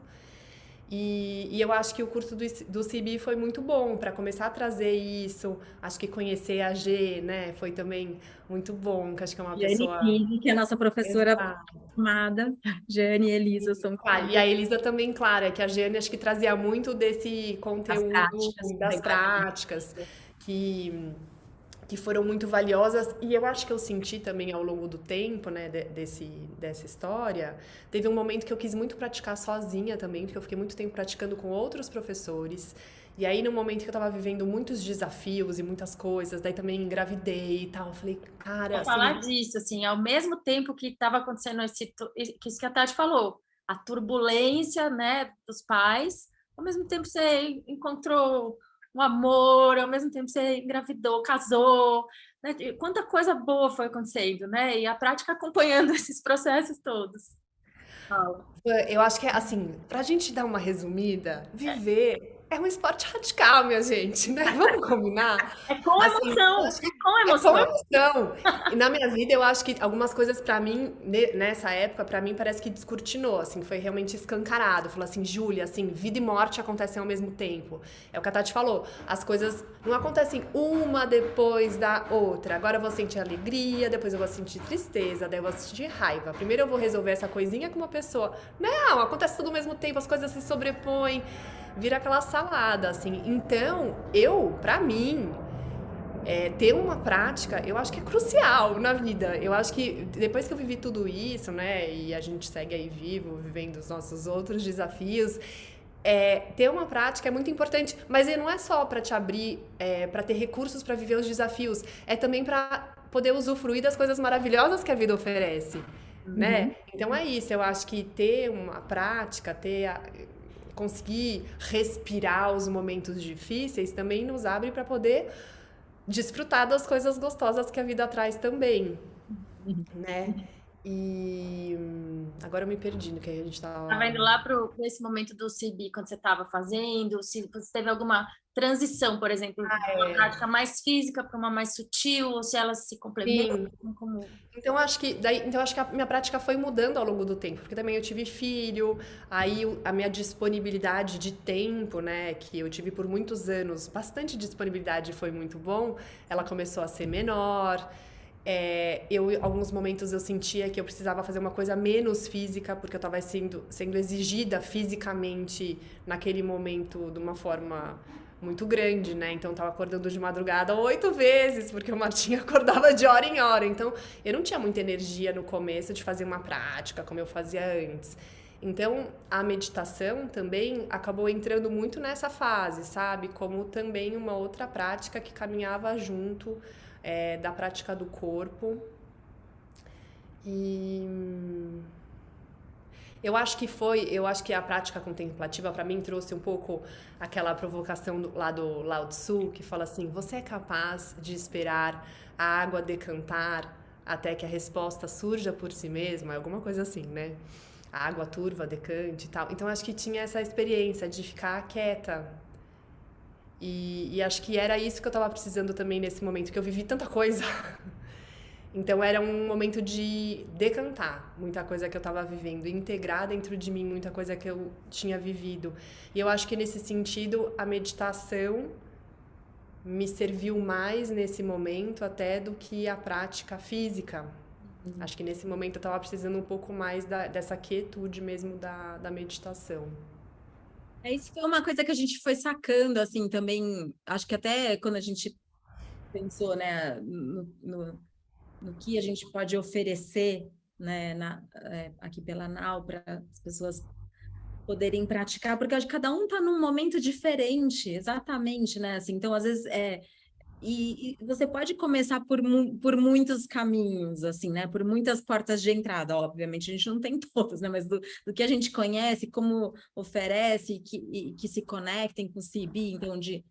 E eu acho que o curso do CIB foi muito bom para começar a trazer isso. Acho que conhecer a G, né, foi também muito bom, que acho que é uma Jane pessoa. Pini, que é a nossa professora Exato. amada, Jane e Elisa, são Claro, e a Elisa também, claro, é que a Jane acho que trazia muito desse as conteúdo práticas das contemplativas. práticas que, que foram muito valiosas. E eu acho que eu senti também ao longo do tempo, né, dessa história, teve um momento que eu quis muito praticar sozinha também, porque eu fiquei muito tempo praticando com outros professores. E aí, no momento que eu tava vivendo muitos desafios e muitas coisas, daí também engravidei e tal, eu falei, cara, Vou assim, falar disso, assim, ao mesmo tempo que estava acontecendo que isso que a Tati falou, a turbulência, né, dos pais, ao mesmo tempo você encontrou um amor, ao mesmo tempo você engravidou, casou, né? Quanta coisa boa foi acontecendo, né? E a prática acompanhando esses processos todos. Fala. eu acho que é assim, pra gente dar uma resumida, viver é um esporte radical, minha gente, né? Vamos combinar? É com Assim, eu emoção, acho que é com é com emoção. emoção. E na minha vida, eu acho que algumas coisas pra mim, nessa época, pra mim parece que descortinou, assim, foi realmente escancarado. Falou assim, Júlia, assim, vida e morte acontecem ao mesmo tempo. É o que a Tati falou, as coisas não acontecem uma depois da outra. Agora eu vou sentir alegria, depois eu vou sentir tristeza, daí eu vou sentir raiva. Primeiro eu vou resolver essa coisinha com uma pessoa. Não, acontece tudo ao mesmo tempo, as coisas se sobrepõem, vira aquela salada, assim. Então, pra mim, ter uma prática, eu acho que é crucial na vida. Eu acho que depois que eu vivi tudo isso, né, e a gente segue aí vivo, vivendo os nossos outros desafios, ter uma prática é muito importante, mas não é só para te abrir, para ter recursos para viver os desafios, é também para poder usufruir das coisas maravilhosas que a vida oferece, Uhum. né? Então é isso, eu acho que ter uma prática, conseguir respirar os momentos difíceis também nos abre para poder desfrutar das coisas gostosas que a vida traz também, né? E agora eu me perdi no que a gente Estava tava. indo lá para esse momento do CB, quando você estava fazendo, se você teve alguma transição, por exemplo, de uma prática mais física para uma mais sutil, ou se elas se complementam, Sim. como... Então acho que a minha prática foi mudando ao longo do tempo, porque também eu tive filho, aí a minha disponibilidade de tempo, né, que eu tive por muitos anos, bastante disponibilidade, foi muito bom, ela começou a ser menor. Alguns momentos eu sentia que eu precisava fazer uma coisa menos física, porque eu estava sendo exigida fisicamente naquele momento de uma forma muito grande, né? Então eu tava acordando de madrugada 8 vezes, porque o Martinho acordava de hora em hora. Então eu não tinha muita energia no começo de fazer uma prática como eu fazia antes. Então a meditação também acabou entrando muito nessa fase, sabe? Como também uma outra prática que caminhava junto da prática do corpo. E eu acho que a prática contemplativa para mim trouxe um pouco aquela provocação lá do Lao Tzu, que fala assim: você é capaz de esperar a água decantar até que a resposta surja por si mesma? Alguma coisa assim, né? A água turva, decante e tal. Então acho que tinha essa experiência de ficar quieta. E acho que era isso que eu tava precisando também nesse momento, que eu vivi tanta coisa. Então era um momento de decantar muita coisa que eu estava vivendo, integrar dentro de mim muita coisa que eu tinha vivido. E eu acho que nesse sentido a meditação me serviu mais nesse momento até do que a prática física. Acho que nesse momento eu estava precisando um pouco mais dessa quietude mesmo da meditação. Isso foi uma coisa que a gente foi sacando, assim, também, acho que até quando a gente pensou, né, no que a gente pode oferecer, né, aqui pela Nau, para as pessoas poderem praticar, porque acho que cada um está num momento diferente, exatamente, né, assim, então, às vezes, e você pode começar por muitos caminhos, assim, né? Por muitas portas de entrada. Obviamente, a gente não tem todos, né? Mas do que a gente conhece, como oferece que se conectem com o CIB, então, de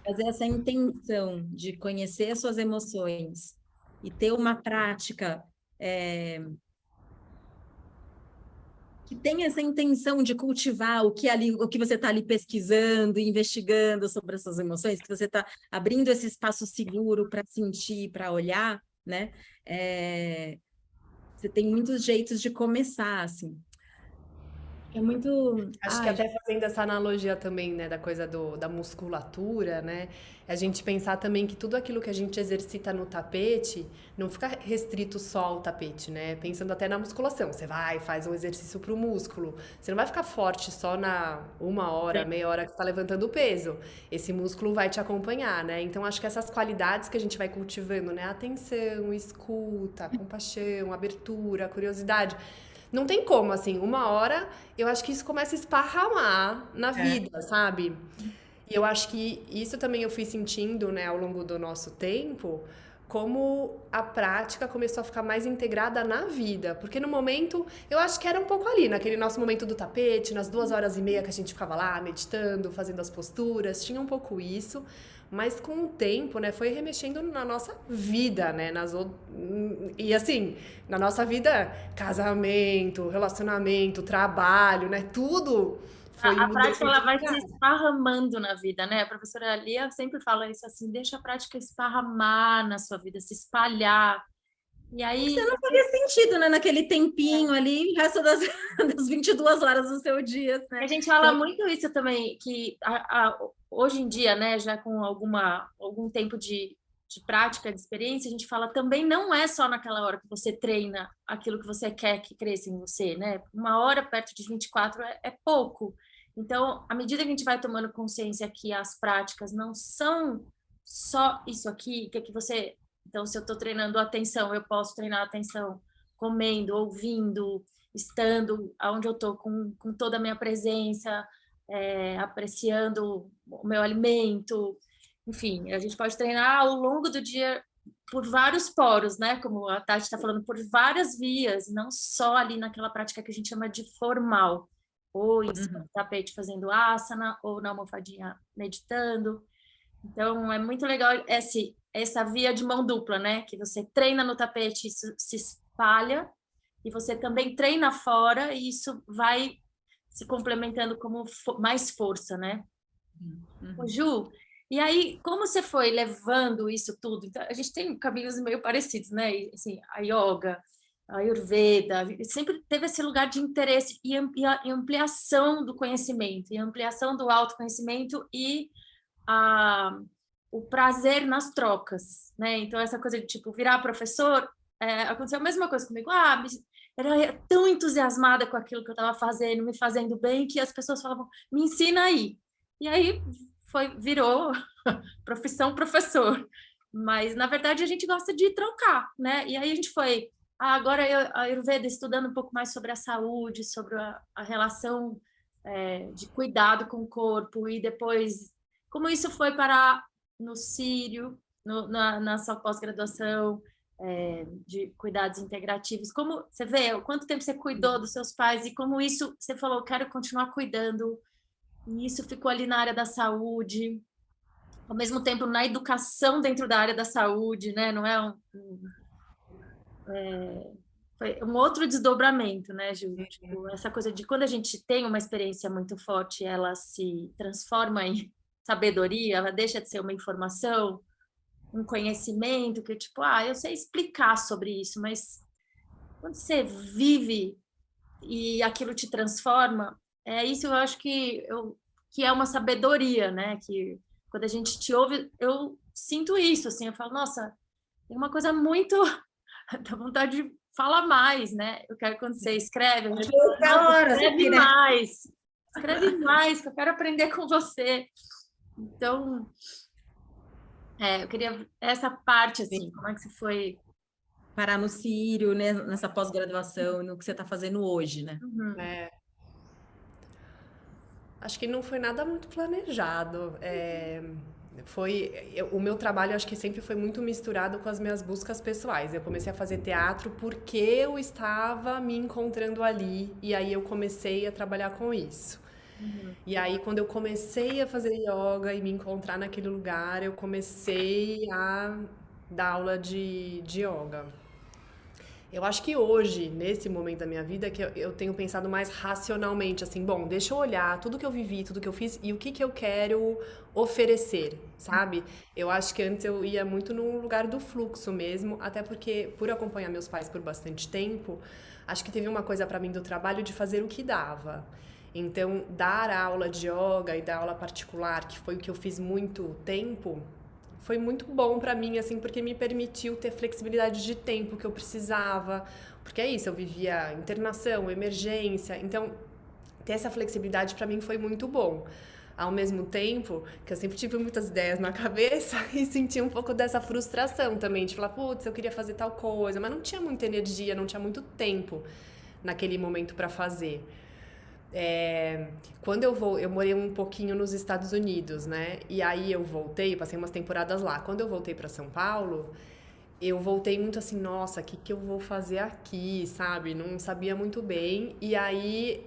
fazer essa intenção de conhecer as suas emoções e ter uma prática que tem essa intenção de cultivar o que você está ali pesquisando, investigando sobre essas emoções, que você está abrindo esse espaço seguro para sentir, para olhar, né? Você tem muitos jeitos de começar, assim. É muito. Acho que até fazendo essa analogia também, né, da coisa da musculatura, né, a gente pensar também que tudo aquilo que a gente exercita no tapete não fica restrito só ao tapete, né, pensando até na musculação, você vai, faz um exercício pro músculo, você não vai ficar forte só na 1 hora, meia hora que você tá levantando o peso, esse músculo vai te acompanhar, né, então acho que essas qualidades que a gente vai cultivando, né, atenção, escuta, compaixão, abertura, curiosidade, não tem como, assim, 1 hora, eu acho que isso começa a esparramar na É. vida, sabe? E eu acho que isso também eu fui sentindo, né, ao longo do nosso tempo, como a prática começou a ficar mais integrada na vida. Porque no momento, eu acho que era um pouco ali, naquele nosso momento do tapete, nas 2 horas e meia que a gente ficava lá meditando, fazendo as posturas, tinha um pouco isso. Mas com o tempo, né, foi remexendo na nossa vida, né, e assim, na nossa vida, casamento, relacionamento, trabalho, né, tudo foi A mudando prática ela de vai se lugar. esparramando na vida, né? A professora Lia sempre fala isso assim, deixa a prática esparramar na sua vida, se espalhar. E Você aí não fazia sentido, né? Naquele tempinho ali, o resto das, das 22 horas do seu dia, a né? gente fala muito isso também, que hoje em dia, né, já com algum tempo de prática, de experiência, a gente fala também não é só naquela hora que você treina aquilo que você quer que cresça em você, né? 1 hora perto de 24 é pouco. Então, à medida que a gente vai tomando consciência que as práticas não são só isso aqui, que é que você... Então, se eu estou treinando atenção, eu posso treinar atenção comendo, ouvindo, estando onde eu estou com toda a minha presença, apreciando o meu alimento. Enfim, a gente pode treinar ao longo do dia por vários poros, né? Como a Tati está falando, por várias vias, não só ali naquela prática que a gente chama de formal, ou em cima do tapete fazendo asana, ou na almofadinha meditando. Então, é muito legal essa via de mão dupla, né? Que você treina no tapete, isso se espalha, e você também treina fora, e isso vai se complementando como mais força, né? Ô, Ju, e aí, como você foi levando isso tudo? Então, a gente tem caminhos meio parecidos, né? E, assim, a yoga, a Ayurveda, sempre teve esse lugar de interesse e ampliação do conhecimento, e ampliação do autoconhecimento e a, o prazer nas trocas, né? Então, essa coisa de, tipo, virar professor, aconteceu a mesma coisa comigo. Era tão entusiasmada com aquilo que eu estava fazendo, me fazendo bem, que as pessoas falavam, me ensina aí. E aí virou profissão professor. Mas, na verdade, a gente gosta de trocar, né? E aí a gente foi... agora a Ayurveda estudando um pouco mais sobre a saúde, sobre a relação de cuidado com o corpo, e depois como isso foi parar no Sírio, na sua pós-graduação, de cuidados integrativos. Como você vê, o quanto tempo você cuidou dos seus pais e como isso, você falou, quero continuar cuidando, e isso ficou ali na área da saúde, ao mesmo tempo na educação dentro da área da saúde, né? Não é foi um outro desdobramento, né, Ju? Tipo, essa coisa de quando a gente tem uma experiência muito forte, ela se transforma em sabedoria, ela deixa de ser uma informação, um conhecimento que, tipo, eu sei explicar sobre isso, mas quando você vive e aquilo te transforma, isso eu acho que é uma sabedoria, né? Que quando a gente te ouve, eu sinto isso, assim, eu falo, nossa, tem uma coisa muito... dá vontade de falar mais, né? Eu quero quando você escreve, a gente fala, nossa, escreve mais, que eu quero aprender com você. Então, eu queria essa parte, assim, como é que você foi... Parar no Sírio, né, nessa pós-graduação, no que você está fazendo hoje, né? É, acho que não foi nada muito planejado. O meu trabalho, acho que sempre foi muito misturado com as minhas buscas pessoais. Eu comecei a fazer teatro porque eu estava me encontrando ali, e aí eu comecei a trabalhar com isso. E aí, quando eu comecei a fazer yoga e me encontrar naquele lugar, eu comecei a dar aula de yoga. Eu acho que hoje, nesse momento da minha vida, que eu tenho pensado mais racionalmente, assim, bom, deixa eu olhar tudo que eu vivi, tudo que eu fiz e o que que eu quero oferecer, sabe? Eu acho que antes eu ia muito no lugar do fluxo mesmo, até porque, por acompanhar meus pais por bastante tempo, acho que teve uma coisa pra mim do trabalho de fazer o que dava. Então, dar aula de yoga e dar aula particular, que foi o que eu fiz muito tempo, foi muito bom pra mim, assim, porque me permitiu ter flexibilidade de tempo que eu precisava. Porque é isso, eu vivia internação, emergência, então ter essa flexibilidade pra mim foi muito bom. Ao mesmo tempo que eu sempre tive muitas ideias na cabeça e sentia um pouco dessa frustração também, de falar, putz, eu queria fazer tal coisa, mas não tinha muita energia, não tinha muito tempo naquele momento pra fazer. É, quando eu morei um pouquinho nos Estados Unidos, né? E aí eu voltei, passei umas temporadas lá. Quando eu voltei para São Paulo, eu voltei muito assim, nossa, o que que eu vou fazer aqui, sabe? Não sabia muito bem. E aí,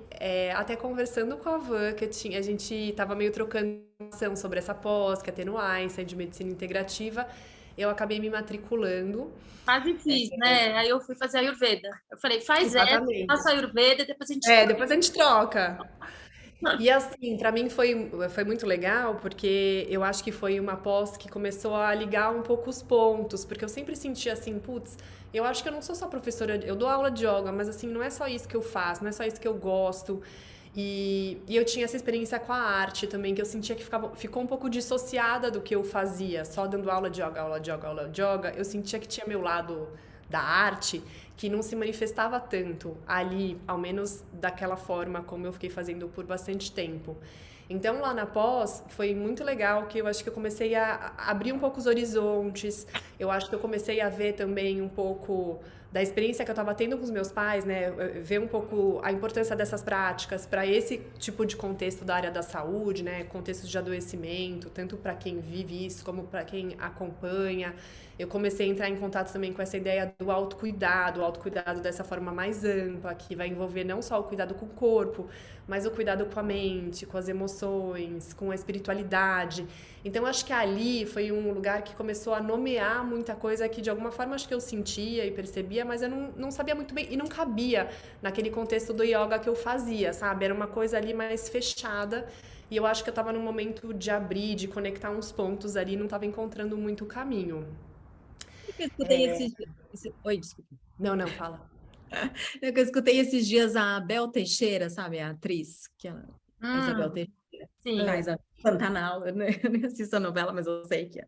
até conversando com a Van, a gente tava meio trocando informação sobre essa pós que ia ter no Einstein de medicina integrativa, eu acabei me matriculando. Quase fiz, né? Aí eu fui fazer Ayurveda. Eu falei, faz essa, Exatamente. faça Ayurveda, depois a gente... Depois a gente troca. E assim, pra mim foi muito legal, porque eu acho que foi uma pós que começou a ligar um pouco os pontos, porque eu sempre sentia assim, putz, eu acho que eu não sou só professora, eu dou aula de yoga, mas assim, não é só isso que eu faço, não é só isso que eu gosto. E eu tinha essa experiência com a arte também, que eu sentia que ficou um pouco dissociada do que eu fazia, só dando aula de yoga, aula de yoga, aula de yoga. Eu sentia que tinha meu lado da arte que não se manifestava tanto ali, ao menos daquela forma como eu fiquei fazendo por bastante tempo. Então lá na pós foi muito legal, que eu acho que eu comecei a abrir um pouco os horizontes, eu acho que eu comecei a ver também um pouco da experiência que eu estava tendo com os meus pais, né, ver um pouco a importância dessas práticas para esse tipo de contexto da área da saúde, né, contexto de adoecimento, tanto para quem vive isso como para quem acompanha. Eu comecei a entrar em contato também com essa ideia do autocuidado, o autocuidado dessa forma mais ampla, que vai envolver não só o cuidado com o corpo, mas o cuidado com a mente, com as emoções, com a espiritualidade. Então, acho que ali foi um lugar que começou a nomear muita coisa que, de alguma forma, acho que eu sentia e percebia, mas eu não sabia muito bem e não cabia naquele contexto do yoga que eu fazia, sabe? Era uma coisa ali mais fechada e eu acho que eu estava num momento de abrir, de conectar uns pontos ali, não estava encontrando muito o caminho. Eu escutei esses dias. Oi, desculpa. Não, não, fala. Eu escutei esses dias a Bel Teixeira, sabe, a atriz, a Isabel Teixeira, sim. faz a Pantanal, eu nem assisto a novela, mas eu sei que é.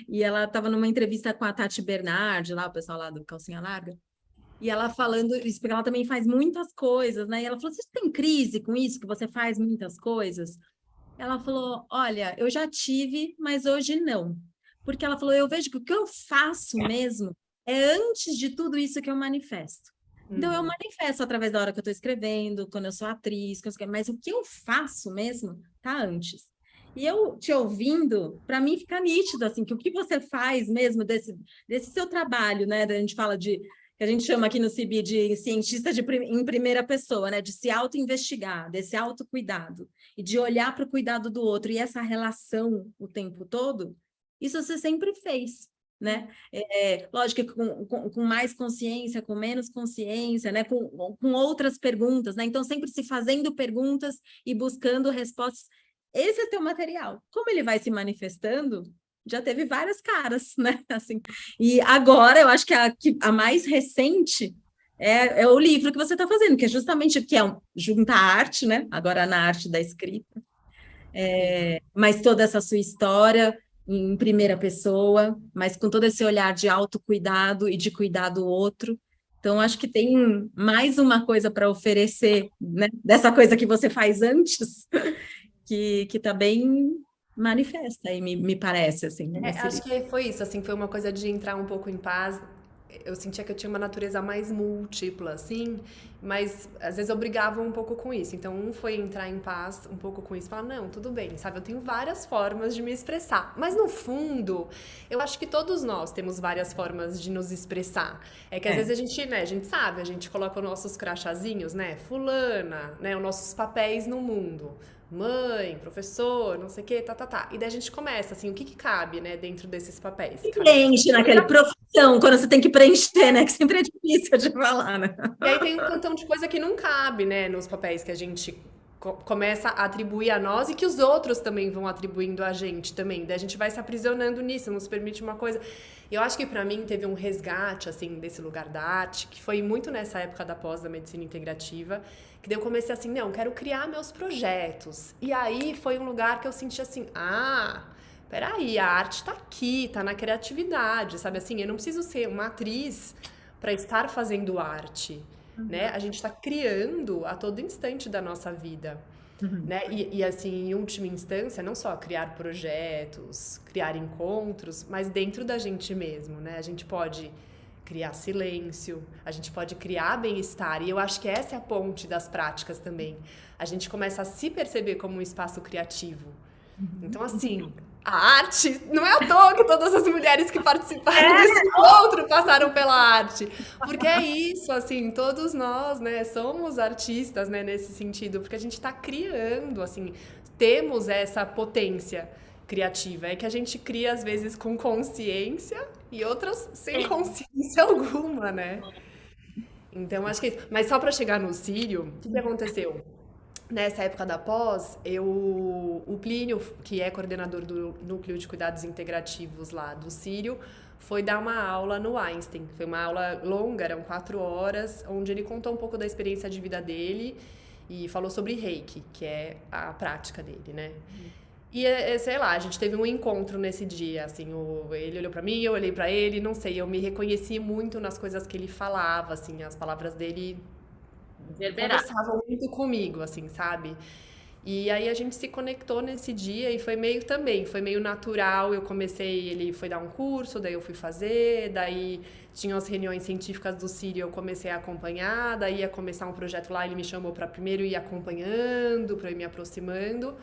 E ela estava numa entrevista com a Tati Bernardi, lá, o pessoal lá do Calcinha Larga, e ela falando isso, porque ela também faz muitas coisas, né? E ela falou, você tem crise com isso, que você faz muitas coisas? Ela falou, olha, eu já tive, mas hoje não. Porque ela falou, eu vejo que o que eu faço mesmo é antes de tudo isso que eu manifesto. Então, eu manifesto através da hora que eu estou escrevendo, quando eu sou atriz, mas o que eu faço mesmo tá antes. E eu te ouvindo, para mim fica nítido, assim, que o que você faz mesmo desse seu trabalho, né? A gente fala que a gente chama aqui no CIB de cientista em primeira pessoa, né? De se auto-investigar, desse autocuidado, e de olhar para o cuidado do outro, e essa relação o tempo todo, isso você sempre fez. Né? Lógico que com mais consciência, com menos consciência, né? Com outras perguntas, né? Então, sempre se fazendo perguntas e buscando respostas. Esse é teu material. Como ele vai se manifestando, já teve várias caras, né? Assim, e agora, eu acho que a mais recente é o livro que você está fazendo, que é justamente junta a arte, né? Agora na arte da escrita. Mas toda essa sua história em primeira pessoa, mas com todo esse olhar de autocuidado e de cuidar do outro. Então, acho que tem mais uma coisa para oferecer, né? Dessa coisa que você faz antes, que está bem manifesta, aí me parece, assim. Acho que foi isso, assim, foi uma coisa de entrar um pouco em paz. Eu sentia que eu tinha uma natureza mais múltipla, assim, mas às vezes eu brigava um pouco com isso. Então, um foi entrar em paz um pouco com isso, falar, não, tudo bem, sabe? Eu tenho várias formas de me expressar. Mas no fundo, eu acho que todos nós temos várias formas de nos expressar. É que às vezes a gente, né, a gente sabe, a gente coloca os nossos crachazinhos, né? Fulana, né? Os nossos papéis no mundo. Mãe, professor, não sei o que, tá. E daí a gente começa, assim, o que cabe, né, dentro desses papéis? Preenche naquela profissão, quando você tem que preencher, né? Que sempre é difícil de falar, né? E aí tem um tantão de coisa que não cabe, né, nos papéis que a gente começa a atribuir a nós e que os outros também vão atribuindo a gente também. Daí a gente vai se aprisionando nisso, não se permite uma coisa. Eu acho que pra mim teve um resgate, assim, desse lugar da arte, que foi muito nessa época da pós da medicina integrativa, que daí eu comecei assim, não, quero criar meus projetos. E aí foi um lugar que eu senti assim, peraí, a arte tá aqui, tá na criatividade, sabe assim? Eu não preciso ser uma atriz para estar fazendo arte, né? A gente está criando a todo instante da nossa vida, né? E assim, em última instância, não só criar projetos, criar encontros, mas dentro da gente mesmo, né? A gente pode criar silêncio, a gente pode criar bem-estar, e eu acho que essa é a ponte das práticas também. A gente começa a se perceber como um espaço criativo. Então, assim, a arte, não é à toa que todas as mulheres que participaram desse encontro passaram pela arte. Porque é isso, assim, todos nós, né, somos artistas, né, nesse sentido, porque a gente está criando, assim, temos essa potência criativa. É que a gente cria, às vezes, com consciência e outras sem consciência alguma, né? Então, acho que... Mas só para chegar no Círio, o que aconteceu? Nessa época da pós, o Plínio, que é coordenador do Núcleo de Cuidados Integrativos lá do Círio, foi dar uma aula no Einstein. Foi uma aula longa, eram 4 horas, onde ele contou um pouco da experiência de vida dele e falou sobre Reiki, que é a prática dele, né? E, sei lá, a gente teve um encontro nesse dia, assim, ele olhou pra mim, eu olhei pra ele, não sei, eu me reconheci muito nas coisas que ele falava, assim, as palavras dele conversavam muito comigo, assim, sabe? E aí a gente se conectou nesse dia e foi meio natural. Eu comecei, ele foi dar um curso, daí eu fui fazer, daí tinham as reuniões científicas do Círio, eu comecei a acompanhar, daí ia começar um projeto lá, ele me chamou para primeiro ir acompanhando, para ir me aproximando.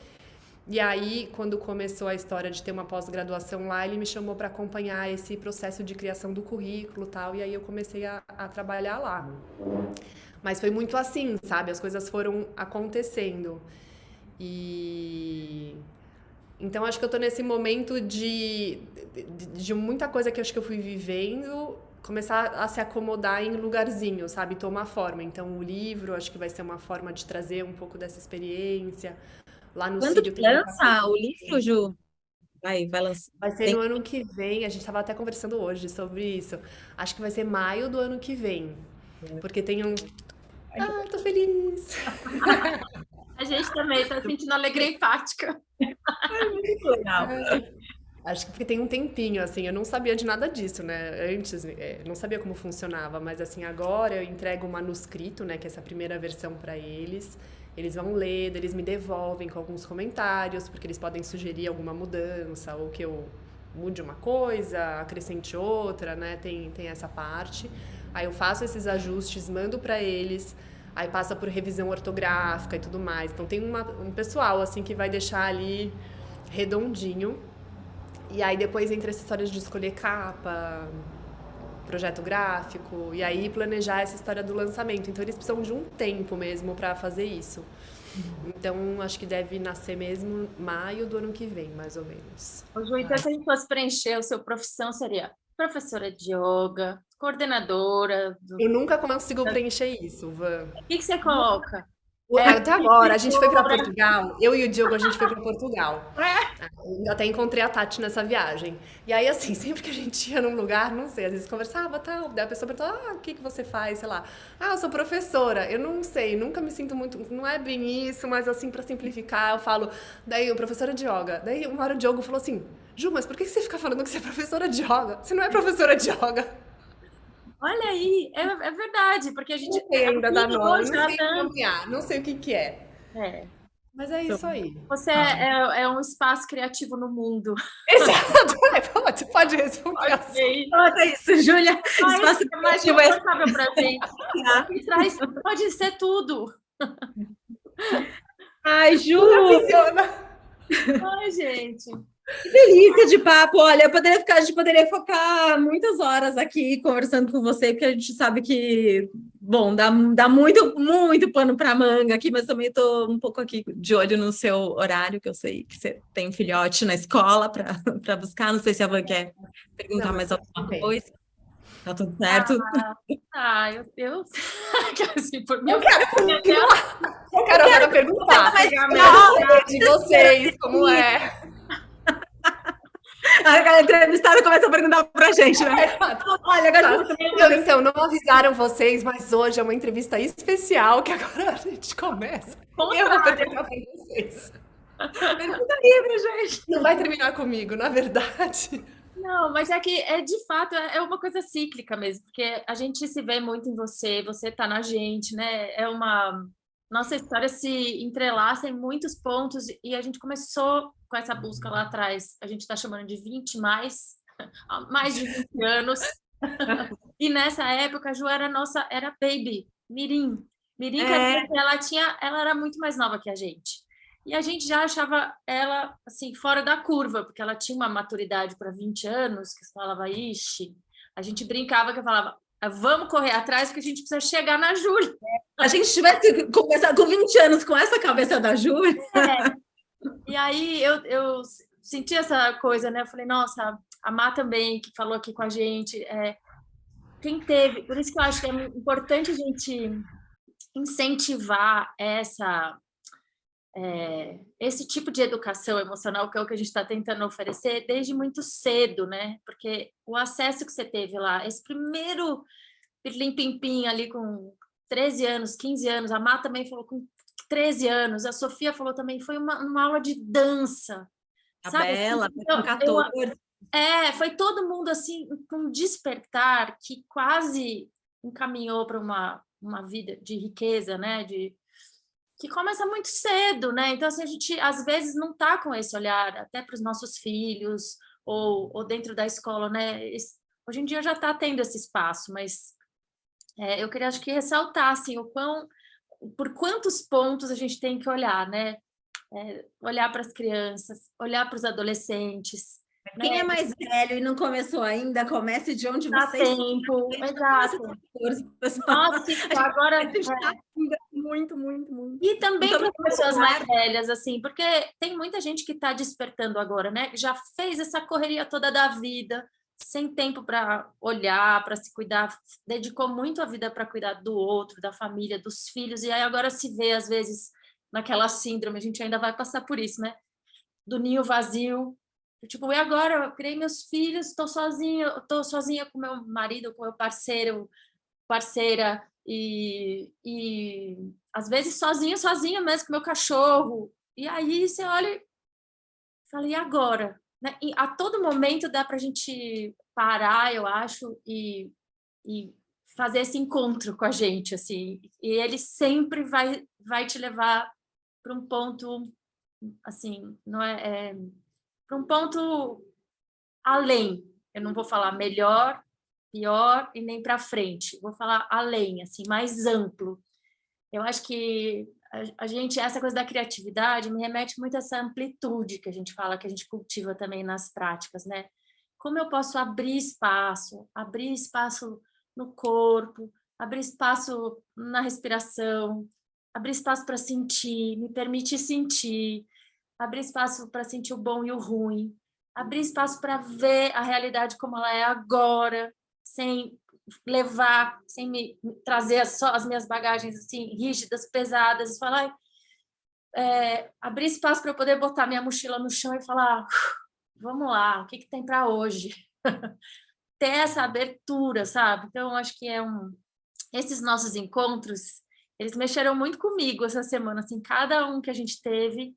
E aí, quando começou a história de ter uma pós-graduação lá, ele me chamou para acompanhar esse processo de criação do currículo e tal, e aí eu comecei a trabalhar lá. Mas foi muito assim, sabe? As coisas foram acontecendo. E... Então, acho que eu tô nesse momento de muita coisa que eu acho que eu fui vivendo, começar a se acomodar em lugarzinho, sabe? Tomar forma. Então, o livro, acho que vai ser uma forma de trazer um pouco dessa experiência. Lá no Quando Círio que tem lança o livro, Ju? Vai lançar. Vai ser no ano que vem, a gente estava até conversando hoje sobre isso. Acho que vai ser maio do ano que vem. Porque tem um... tô feliz! A gente também está sentindo alegria empática. Muito legal. Acho que porque tem um tempinho, assim, eu não sabia de nada disso, né? Antes, não sabia como funcionava, mas assim, agora eu entrego o manuscrito, né, que é essa primeira versão para eles. Eles vão ler, daí eles me devolvem com alguns comentários, porque eles podem sugerir alguma mudança, ou que eu mude uma coisa, acrescente outra, né? Tem essa parte. Aí eu faço esses ajustes, mando para eles, aí passa por revisão ortográfica e tudo mais. Então tem um pessoal, assim, que vai deixar ali redondinho. E aí depois entra essa história de escolher capa, projeto gráfico, e aí planejar essa história do lançamento. Então eles precisam de um tempo mesmo para fazer isso. Então acho que deve nascer mesmo maio do ano que vem, mais ou menos. Ô, Ju, então se a gente fosse preencher a sua profissão, seria professora de yoga, coordenadora... Eu nunca consigo preencher isso, Van. O que você coloca? Até agora, a gente foi para Portugal, eu e o Diogo, a gente foi para Portugal. Eu até encontrei a Tati nessa viagem. E aí, assim, sempre que a gente ia num lugar, não sei, às vezes conversava, tal, daí a pessoa perguntava, o que você faz, sei lá. Eu sou professora. Eu não sei, nunca me sinto muito, não é bem isso, mas assim, para simplificar, eu falo, daí, professora de yoga. Daí, uma hora o Diogo falou assim, Ju, mas por que você fica falando que você é professora de yoga? Você não é professora de yoga. Olha aí, é verdade, porque a gente... Não sei ainda dar nome, não sei nomear, não sei o que é. Mas é isso aí. Você é um espaço criativo no mundo. Exato. Pode responder assim. É isso, Júlia. Espaço É mais criativo é confortável pra gente. Pode ser tudo. Ai, Ju, Funciona. Ai, gente. que delícia de papo. Olha, a gente poderia ficar muitas horas aqui conversando com você, porque a gente sabe que, bom, dá muito, muito pano para manga aqui, mas também estou um pouco aqui de olho no seu horário, que eu sei que você tem um filhote na escola para buscar. Não sei se a Van quer perguntar mais alguma coisa. Tá tudo certo? Eu assim, por mim, Eu quero agora perguntar de vocês, como é. A entrevistada começa a perguntar pra gente, né? Olha, agora Então, não avisaram vocês, mas hoje é uma entrevista especial que agora a gente começa. Eu vou perguntar pra vocês. pergunta aí pra gente. Não vai terminar comigo, na verdade. Não, mas é que de fato é uma coisa cíclica mesmo, porque a gente se vê muito em você, você tá na gente, né? Nossa história se entrelaça em muitos pontos e a gente começou com essa busca lá atrás. A gente está chamando de 20 mais de 20 anos. E nessa época a Ju era baby, mirim. Mirim, ela era muito mais nova que a gente. E a gente já achava ela assim fora da curva, porque ela tinha uma maturidade para 20 anos, que você falava, ixi, a gente brincava que eu falava, vamos correr atrás porque a gente precisa chegar na Júlia. A gente tivesse começado com 20 anos com essa cabeça da Júlia. E aí eu senti essa coisa, né? Eu falei, nossa, a Má também, que falou aqui com a gente, quem teve, por isso que eu acho que é importante a gente incentivar esse tipo de educação emocional, que é o que a gente está tentando oferecer desde muito cedo, né? Porque o acesso que você teve lá, esse primeiro pirlim-pim-pim ali com 13 anos, 15 anos, a Má também falou com 13 anos, a Sofia falou também, foi uma aula de dança. A sabe? Bela, com 14. Foi todo mundo assim, com um despertar que quase encaminhou para uma vida de riqueza, né? Que começa muito cedo, né? Então, assim, a gente às vezes não está com esse olhar até para os nossos filhos ou dentro da escola, né? Hoje em dia já está tendo esse espaço, mas eu queria, acho que, ressaltar assim, por quantos pontos a gente tem que olhar, né? Olhar para as crianças, olhar para os adolescentes. Quem é mais velho e não começou ainda, comece de onde Dá vocês tempo, exato. pessoal. Nossa, agora muito, muito, muito. E também para as pessoas mais velhas, assim, porque tem muita gente que está despertando agora, né? Já fez essa correria toda da vida, sem tempo para olhar, para se cuidar, dedicou muito a vida para cuidar do outro, da família, dos filhos, e aí agora se vê, às vezes, naquela síndrome, a gente ainda vai passar por isso, né? Do ninho vazio. Tipo, e agora? Eu criei meus filhos, estou sozinha com meu marido, com meu parceira, e às vezes sozinha mesmo com meu cachorro. E aí você olha e fala, e agora? Né? E a todo momento dá para a gente parar, eu acho, e fazer esse encontro com a gente, assim. E ele sempre vai te levar para um ponto, assim, não para um ponto além. Eu não vou falar melhor, pior e nem para frente. Vou falar além, assim, mais amplo. Eu acho que a gente, essa coisa da criatividade me remete muito a essa amplitude que a gente fala, que a gente cultiva também nas práticas, né? Como eu posso abrir espaço no corpo, abrir espaço na respiração, abrir espaço para sentir, me permitir sentir, abrir espaço para sentir o bom e o ruim, abrir espaço para ver a realidade como ela é agora, sem me trazer só as minhas bagagens assim rígidas, pesadas, e falar, abrir espaço para eu poder botar minha mochila no chão e falar, vamos lá, o que tem para hoje? Ter essa abertura, sabe? Então, acho que esses nossos encontros, eles mexeram muito comigo essa semana, assim, cada um que a gente teve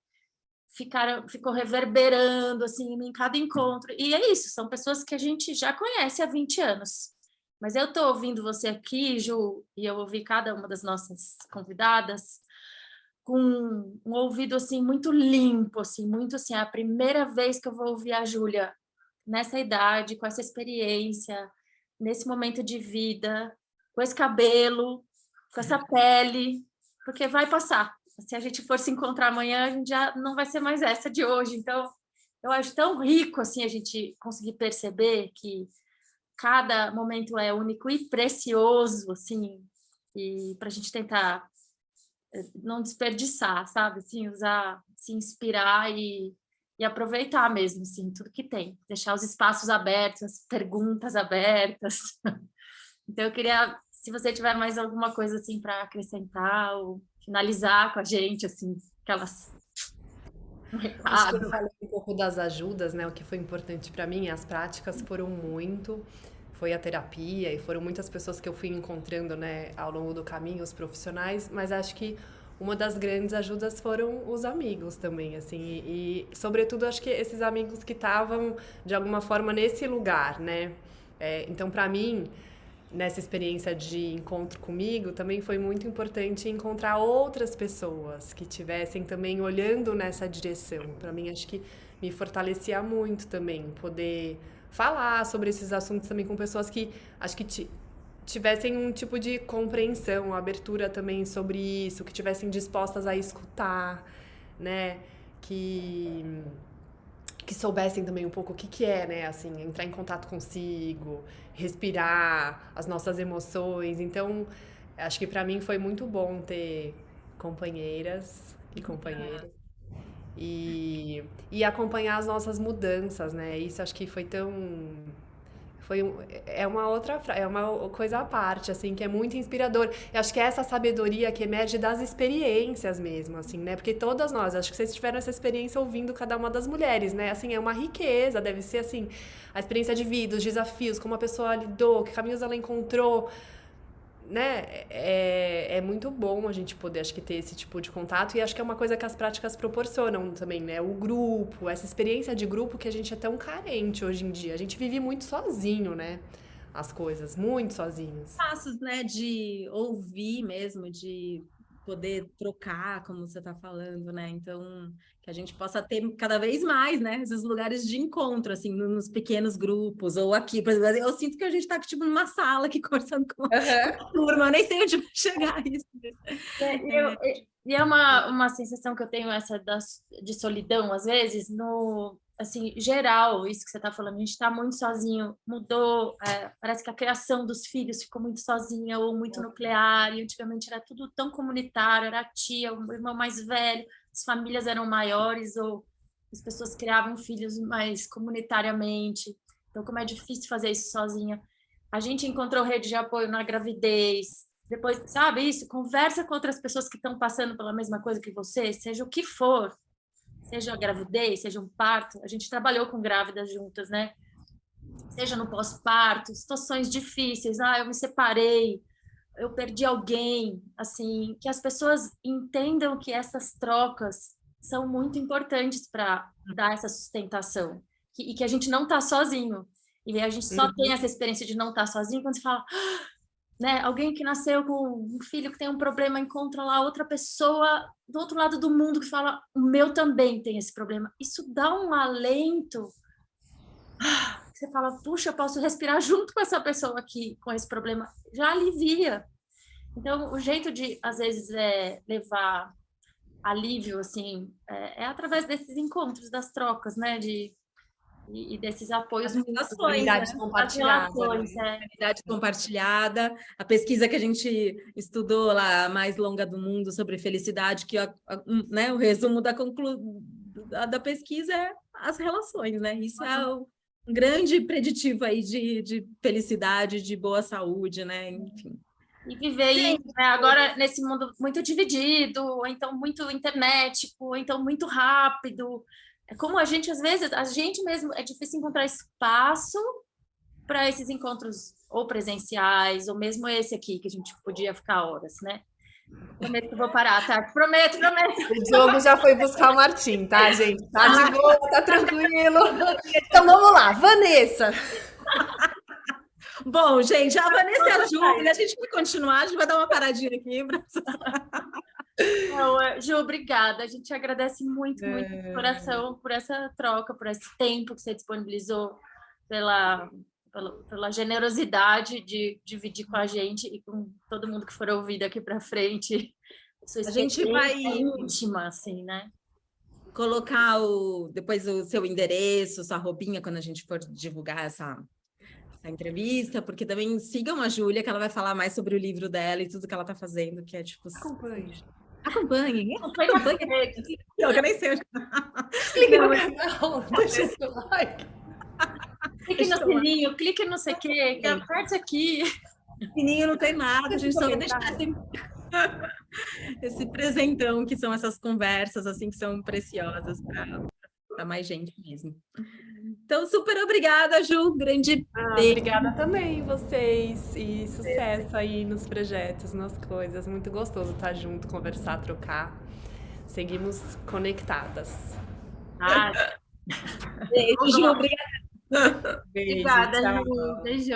ficou reverberando assim em cada encontro. E é isso, são pessoas que a gente já conhece há 20 anos. Mas eu estou ouvindo você aqui, Ju, e eu ouvi cada uma das nossas convidadas com um ouvido assim muito limpo, assim, muito assim, a primeira vez que eu vou ouvir a Júlia nessa idade, com essa experiência, nesse momento de vida, com esse cabelo, com essa pele, porque vai passar. Se a gente for se encontrar amanhã, a gente já não vai ser mais essa de hoje. Então, eu acho tão rico assim a gente conseguir perceber que cada momento é único e precioso, assim, e para a gente tentar não desperdiçar, sabe? Assim, usar, se inspirar e aproveitar mesmo, assim, tudo que tem. Deixar os espaços abertos, as perguntas abertas. Então, eu queria, se você tiver mais alguma coisa, assim, para acrescentar ou finalizar com a gente, assim, aquelas... Acho que eu falei um pouco das ajudas, né? O que foi importante para mim, as práticas foram muito, foi a terapia e foram muitas pessoas que eu fui encontrando, né, ao longo do caminho, os profissionais, mas acho que uma das grandes ajudas foram os amigos também, assim, sobretudo acho que esses amigos que estavam de alguma forma nesse lugar, né? Então, para mim, nessa experiência de encontro comigo, também foi muito importante encontrar outras pessoas que tivessem também olhando nessa direção. Para mim, acho que me fortalecia muito também poder falar sobre esses assuntos também com pessoas que acho que tivessem um tipo de compreensão, abertura também sobre isso, que tivessem dispostas a escutar, né? Que soubessem também um pouco o que é, né, assim, entrar em contato consigo, respirar as nossas emoções. Então, acho que para mim foi muito bom ter companheiras e companheiros e acompanhar as nossas mudanças, né? Isso acho que foi tão é uma outra, é uma coisa à parte, assim, que é muito inspirador. Eu acho que é essa sabedoria que emerge das experiências mesmo, assim, né? Porque todas nós, acho que vocês tiveram essa experiência ouvindo cada uma das mulheres, né? Assim, é uma riqueza, deve ser, assim, a experiência de vida, os desafios, como a pessoa lidou, que caminhos ela encontrou, né? É muito bom a gente poder, acho que, ter esse tipo de contato, e acho que é uma coisa que as práticas proporcionam também, né? O grupo, essa experiência de grupo que a gente é tão carente hoje em dia. A gente vive muito sozinho, né? As coisas, muito sozinhos. Passos, né, de ouvir mesmo, de poder trocar, como você está falando, né? Então, que a gente possa ter cada vez mais, né, esses lugares de encontro, assim, nos pequenos grupos, ou aqui, por exemplo, eu sinto que a gente está, tipo, numa sala aqui, conversando com a turma, eu nem sei onde vai chegar isso. E é uma sensação que eu tenho, essa de solidão, às vezes, no... assim, geral, isso que você está falando, a gente está muito sozinho, mudou, parece que a criação dos filhos ficou muito sozinha ou muito nuclear, e antigamente era tudo tão comunitário, era a tia, o irmão mais velho, as famílias eram maiores, ou as pessoas criavam filhos mais comunitariamente, então como é difícil fazer isso sozinha. A gente encontrou rede de apoio na gravidez, depois, sabe isso? Conversa com outras pessoas que estão passando pela mesma coisa que você, seja o que for, seja a gravidez, seja um parto, a gente trabalhou com grávidas juntas, né? Seja no pós-parto, situações difíceis, eu me separei, eu perdi alguém, assim, que as pessoas entendam que essas trocas são muito importantes para dar essa sustentação, e que a gente não está sozinho, e a gente só tem essa experiência de não estar sozinho quando você fala... né? Alguém que nasceu com um filho que tem um problema encontra lá outra pessoa do outro lado do mundo que fala, o meu também tem esse problema. Isso dá um alento. Você fala, puxa, eu posso respirar junto com essa pessoa aqui com esse problema. Já alivia. Então, o jeito de, às vezes, levar alívio, assim, é através desses encontros, das trocas, né? E desses apoios, Humanidade compartilhada. Humanidade compartilhada. A pesquisa que a gente estudou lá, a mais longa do mundo, sobre felicidade, que né, o resumo da pesquisa é as relações, né? Isso é um grande preditivo aí de felicidade, de boa saúde, né? Enfim. E viver isso, né? Agora, nesse mundo muito dividido, ou então muito internet, ou então muito rápido... É como a gente, às vezes, a gente mesmo, é difícil encontrar espaço para esses encontros ou presenciais, ou mesmo esse aqui, que a gente podia ficar horas, né? Prometo que eu vou parar, tá? Prometo. O Diogo já foi buscar o Martim, tá, gente? Tá de boa, tá tranquilo. Então, vamos lá, Vanessa. Bom, gente, a Vanessa e a Júlia, a gente vai continuar, a gente vai dar uma paradinha aqui. Não, Ju, obrigada. A gente agradece muito, muito de coração por essa troca, por esse tempo que você disponibilizou, pela generosidade de dividir com a gente e com todo mundo que for ouvido aqui para frente. Sua A gente vai íntima, assim, né? colocar depois o seu endereço, sua roupinha, quando a gente for divulgar essa entrevista, porque também sigam a Júlia, que ela vai falar mais sobre o livro dela e tudo que ela está fazendo, que é tipo... Acompanhe. Acompanhem. Acompanhe. Eu nem sei. Clique no canal, deixa o seu like. Clique no sininho, clique no sei o quê, aperte aqui. Sininho não tem nada, a gente só vai deixar esse presentão, que são essas conversas, assim, que são preciosas para mais gente mesmo. Então, super obrigada, Ju, grande beijo. Obrigada também, vocês, e sucesso aí nos projetos, nas coisas. Muito gostoso estar junto, conversar, trocar. Seguimos conectadas. Ah, Beijo, Ju, obrigada. obrigada, Beijo, tchau. Ju. Beijo.